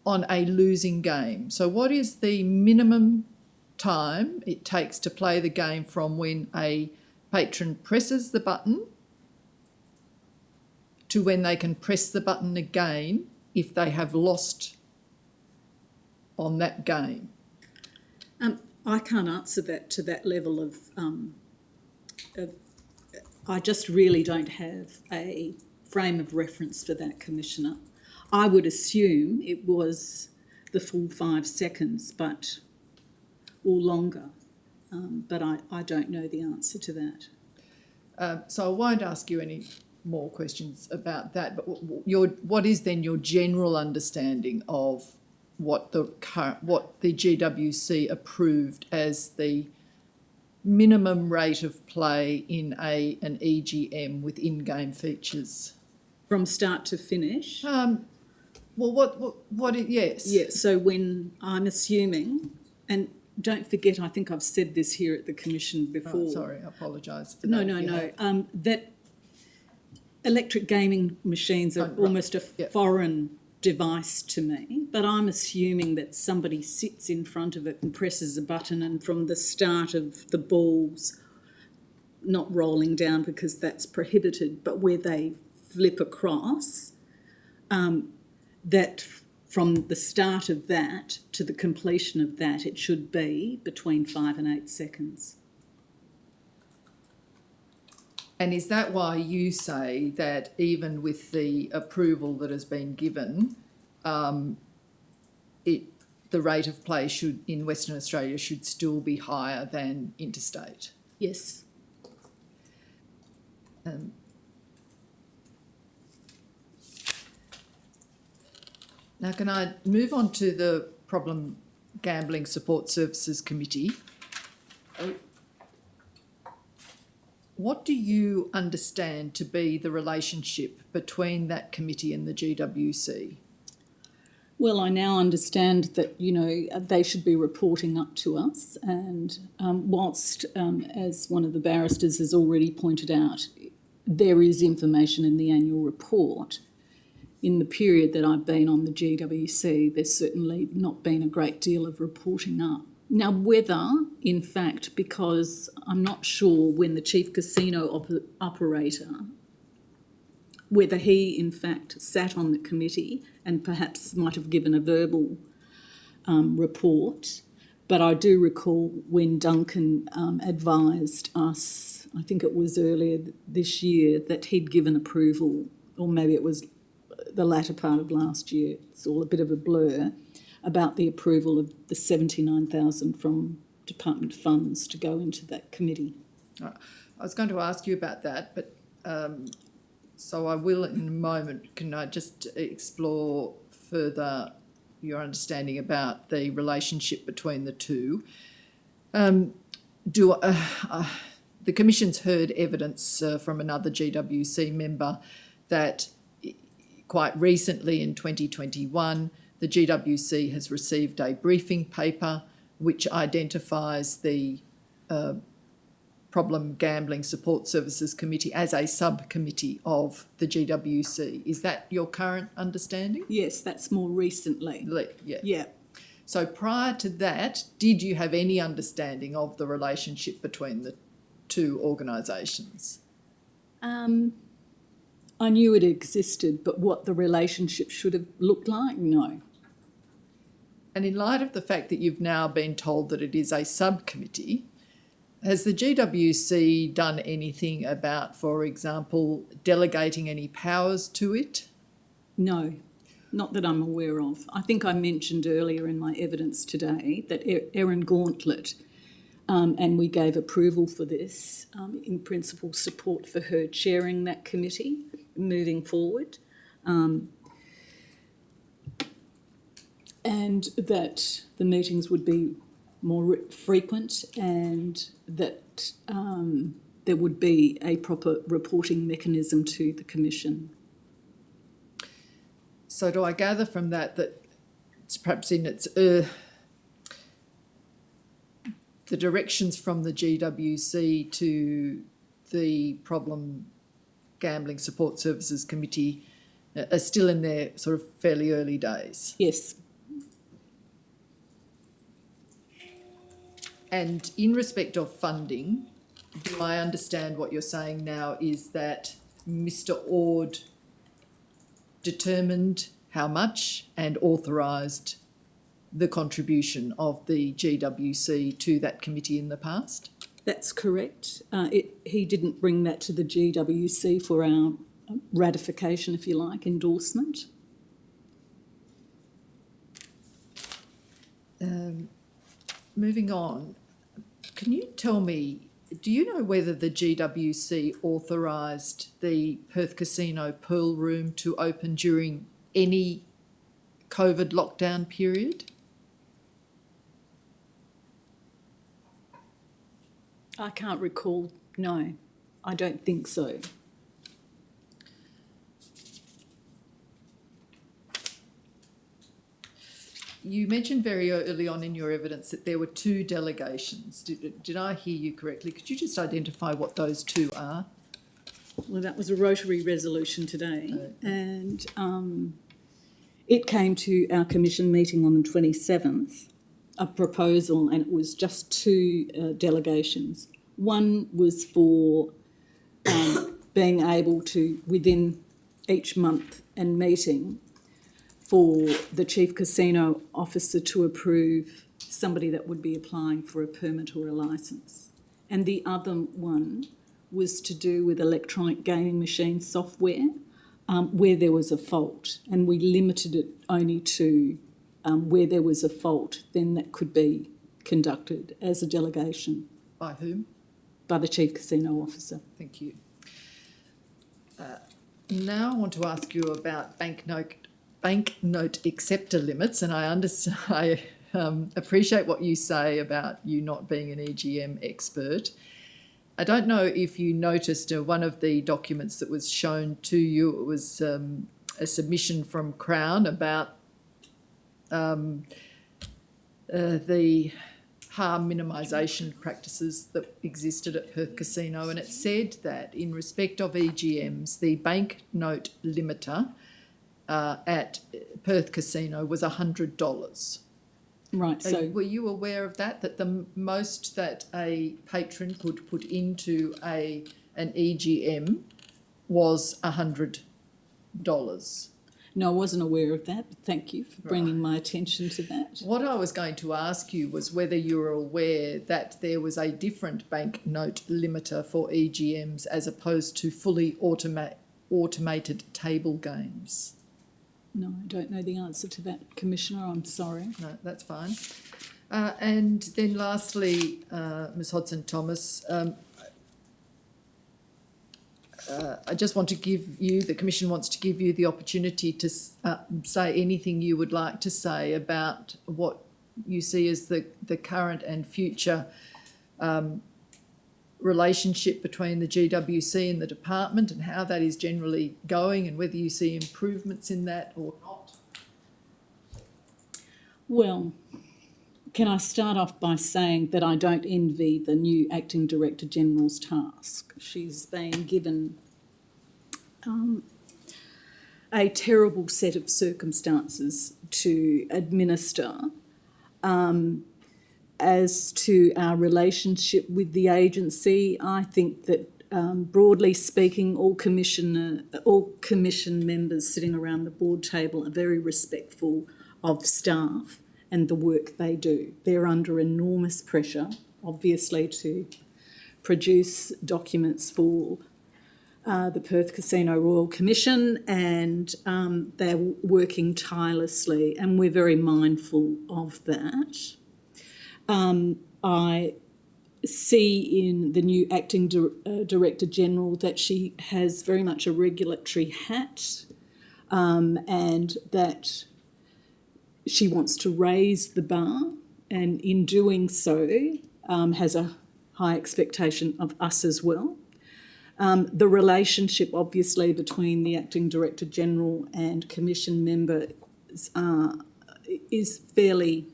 on a losing game? So what is the minimum time it takes to play the game from when a patron presses the button to when they can press the button again if they have lost on that game? I can't answer that to that level of I just really don't have a frame of reference for that, Commissioner. I would assume it was the full 5 seconds, or longer, but I don't know the answer to that. So I won't ask you any more questions about that, but what is then your general understanding of what the GWC approved as the minimum rate of play in an EGM with in-game features? From start to finish? Yes. Yeah, so when I'm assuming, and don't forget, I think I've said this here at the Commission before. Oh, sorry, I apologise for No, that. that electric gaming machines are almost a foreign device to me, but I'm assuming that somebody sits in front of it and presses a button, and from the start of the balls, not rolling down because that's prohibited, but where they flip across, that from the start of that to the completion of that, it should be between 5 and 8 seconds. And is that why you say that even with the approval that has been given, the rate of play in Western Australia should still be higher than interstate? Yes. Now, can I move on to the Problem Gambling Support Services Committee? What do you understand to be the relationship between that committee and the GWC? Well, I now understand that, they should be reporting up to us, and whilst, as one of the barristers has already pointed out, there is information in the annual report, in the period that I've been on the GWC, there's certainly not been a great deal of reporting up. Now, whether, in fact, because I'm not sure when the chief casino operator, whether he, in fact, sat on the committee and perhaps might have given a verbal report, but I do recall when Duncan advised us, I think it was earlier this year, that he'd given approval, or maybe it was the latter part of last year, it's all a bit of a blur, about the approval of the $79,000 from department funds to go into that committee. I was going to ask you about that, but so I will in a moment. Can I just explore further your understanding about the relationship between the two? The Commission's heard evidence from another GWC member that quite recently in 2021, the GWC has received a briefing paper which identifies the Problem Gambling Support Services Committee as a subcommittee of the GWC. Is that your current understanding? Yes, that's more recently. Yeah. Yeah. So prior to that, did you have any understanding of the relationship between the two organisations? I knew it existed, but what the relationship should have looked like, no. And in light of the fact that you've now been told that it is a subcommittee, has the GWC done anything about, for example, delegating any powers to it? No, not that I'm aware of. I think I mentioned earlier in my evidence today that Erin Gauntlet, and we gave approval for this, in principle support for her chairing that committee moving forward, and that the meetings would be more frequent and that there would be a proper reporting mechanism to the Commission. So do I gather from that that it's perhaps in its the directions from the GWC to the Problem Gambling Support Services Committee are still in their sort of fairly early days? Yes. And in respect of funding, do I understand what you're saying now is that Mr. Ord determined how much and authorised the contribution of the GWC to that committee in the past? That's correct. He didn't bring that to the GWC for our ratification, if you like, endorsement. Moving on, can you tell me, do you know whether the GWC authorised the Perth Casino pool room to open during any COVID lockdown period? I can't recall. No, I don't think so. You mentioned very early on in your evidence that there were two delegations. Did I hear you correctly? Could you just identify what those two are? Well, that was a Rotary resolution today, and it came to our Commission meeting on the 27th, a proposal, and it was just two delegations. One was for being able to, within each month and meeting, for the Chief Casino Officer to approve somebody that would be applying for a permit or a licence. And the other one was to do with electronic gaming machine software, where there was a fault, and we limited it only to where there was a fault, then that could be conducted as a delegation. By whom? By the Chief Casino Officer. Thank you. Now I want to ask you about banknote acceptor limits, and I understand. I appreciate what you say about you not being an EGM expert. I don't know if you noticed one of the documents that was shown to you. It was a submission from Crown about the harm minimisation practices that existed at Perth Casino, and it said that in respect of EGMs, the banknote limiter at Perth Casino was $100. Right, so Were you aware of that, that the most that a patron could put into an EGM was $100? no, I wasn't aware of that. Thank you for bringing my attention to that. What I was going to ask you was whether you were aware that there was a different banknote limiter for EGMs as opposed to fully automated table games. No, I don't know the answer to that, Commissioner. I'm sorry. No, that's fine. And then lastly, Ms Hodson-Thomas, I just want to give you, the Commission wants to give you the opportunity to say anything you would like to say about what you see as the current and future relationship between the GWC and the department, and how that is generally going, and whether you see improvements in that or not. Well, can I start off by saying that I don't envy the new Acting Director General's task. She's been given a terrible set of circumstances to administer, As to our relationship with the agency, I think that broadly speaking, all commission members sitting around the board table are very respectful of staff and the work they do. They're under enormous pressure, obviously, to produce documents for the Perth Casino Royal Commission, and they're working tirelessly, and we're very mindful of that. I see in the new Acting Director General that she has very much a regulatory hat, and that she wants to raise the bar, and in doing so has a high expectation of us as well. The relationship, obviously, between the Acting Director General and Commission members is fairly,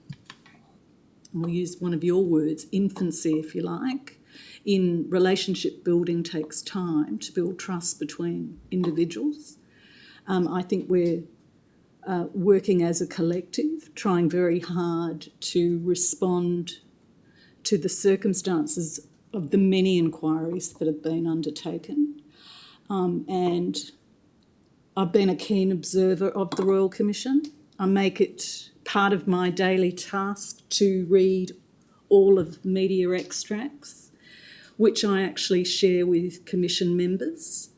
I'll use one of your words, infancy, if you like. In relationship building takes time to build trust between individuals. I think we're working as a collective, trying very hard to respond to the circumstances of the many inquiries that have been undertaken. And I've been a keen observer of the Royal Commission. I make it part of my daily task to read all of media extracts, which I actually share with Commission members.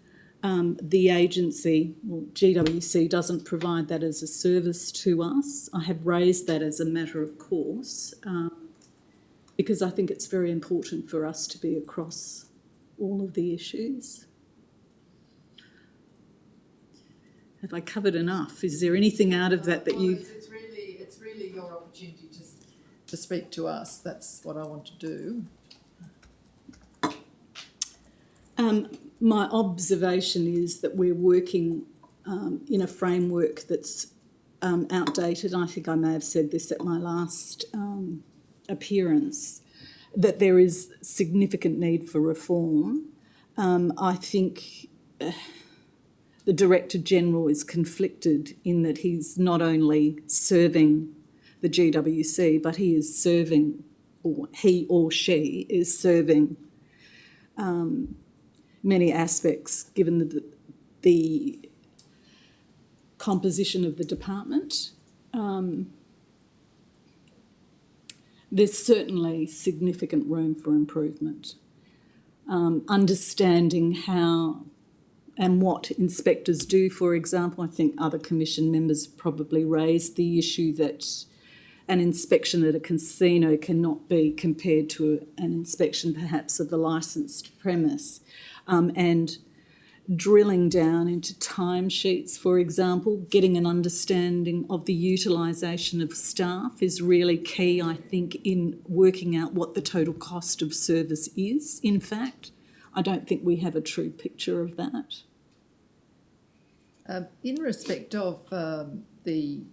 The agency, well, GWC, doesn't provide that as a service to us. I have raised that as a matter of course, because I think it's very important for us to be across all of the issues. Have I covered enough? Is there anything out of that you... It's really your opportunity to speak to us. That's what I want to do. My observation is that we're working in a framework that's outdated. I think I may have said this at my last appearance, that there is significant need for reform. I think the Director General is conflicted in that he's not only serving the GWC, but he is serving, or he or she is serving many aspects, given the composition of the department. There's certainly significant room for improvement. Understanding how and what inspectors do, for example. I think other Commission members probably raised the issue that an inspection at a casino cannot be compared to an inspection perhaps of the licensed premise. And drilling down into timesheets, for example, getting an understanding of the utilisation of staff is really key, I think, in working out what the total cost of service is. In fact, I don't think we have a true picture of that. In respect of the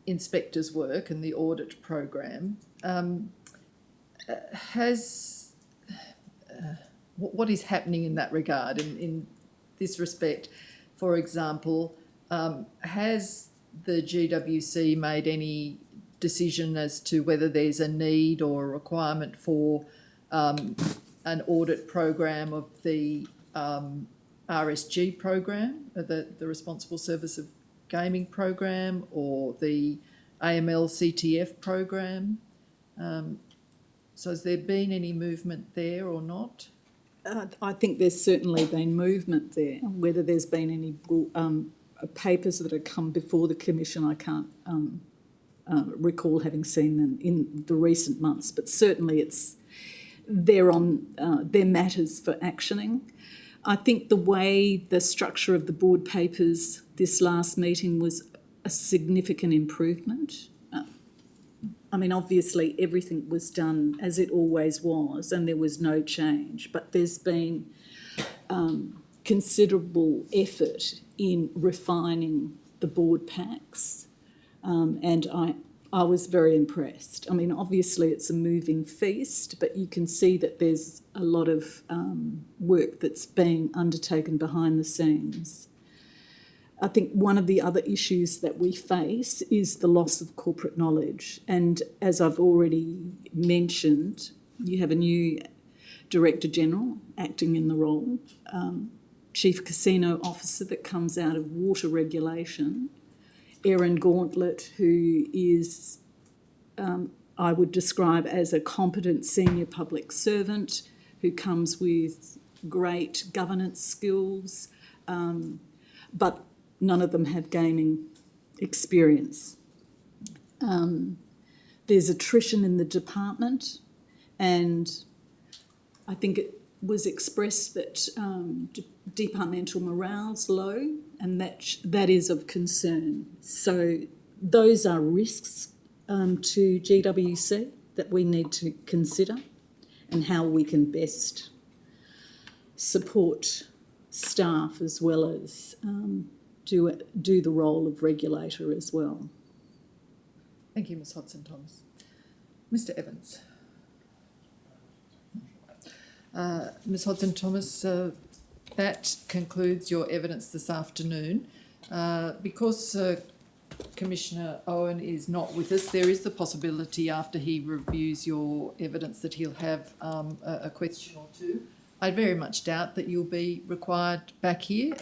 inspector's work and the audit program, what is happening in that regard? In this respect, for example, has the GWC made any decision as to whether there's a need or a requirement for an audit program of the RSG program, the Responsible Service of Gaming program, or the AML CTF program? So has there been any movement there or not? I think there's certainly been movement there. Whether there's been any papers that have come before the Commission, I can't recall having seen them in the recent months, but certainly they're matters for actioning. I think the way the structure of the board papers this last meeting was a significant improvement. I mean, obviously everything was done as it always was and there was no change, but there's been considerable effort in refining the board packs, and I was very impressed. I mean, obviously it's a moving feast, but you can see that there's a lot of work that's being undertaken behind the scenes. I think one of the other issues that we face is the loss of corporate knowledge. And as I've already mentioned, you have a new Director General acting in the role, Chief Casino Officer that comes out of water regulation, Erin Gauntlet, who is, I would describe as a competent senior public servant who comes with great governance skills, but none of them have gaming experience. There's attrition in the department, and I think it was expressed that departmental morale's low, and that is of concern. So those are risks to GWC that we need to consider, and how we can best support staff as well as do the role of regulator as well. Thank you, Ms Hodson-Thomas. Mr Evans. Ms Hodson-Thomas, that concludes your evidence this afternoon. Because Commissioner Owen is not with us, there is the possibility after he reviews your evidence that he'll have a question or two. I very much doubt that you'll be required back here.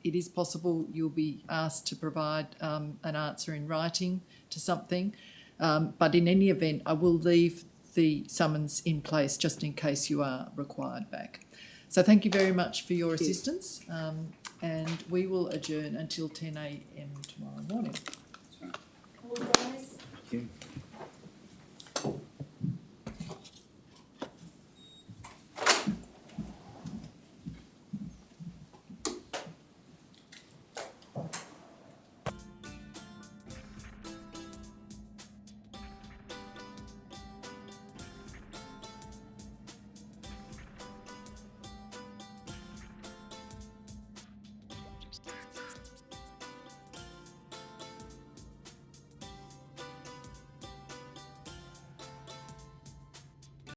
It is possible you'll be asked to provide an answer in writing to something, but in any event, I will leave the summons in place just in case you are required back. So thank you very much for your assistance, and we will adjourn until 10 a.m. tomorrow morning. All rise. Thank you.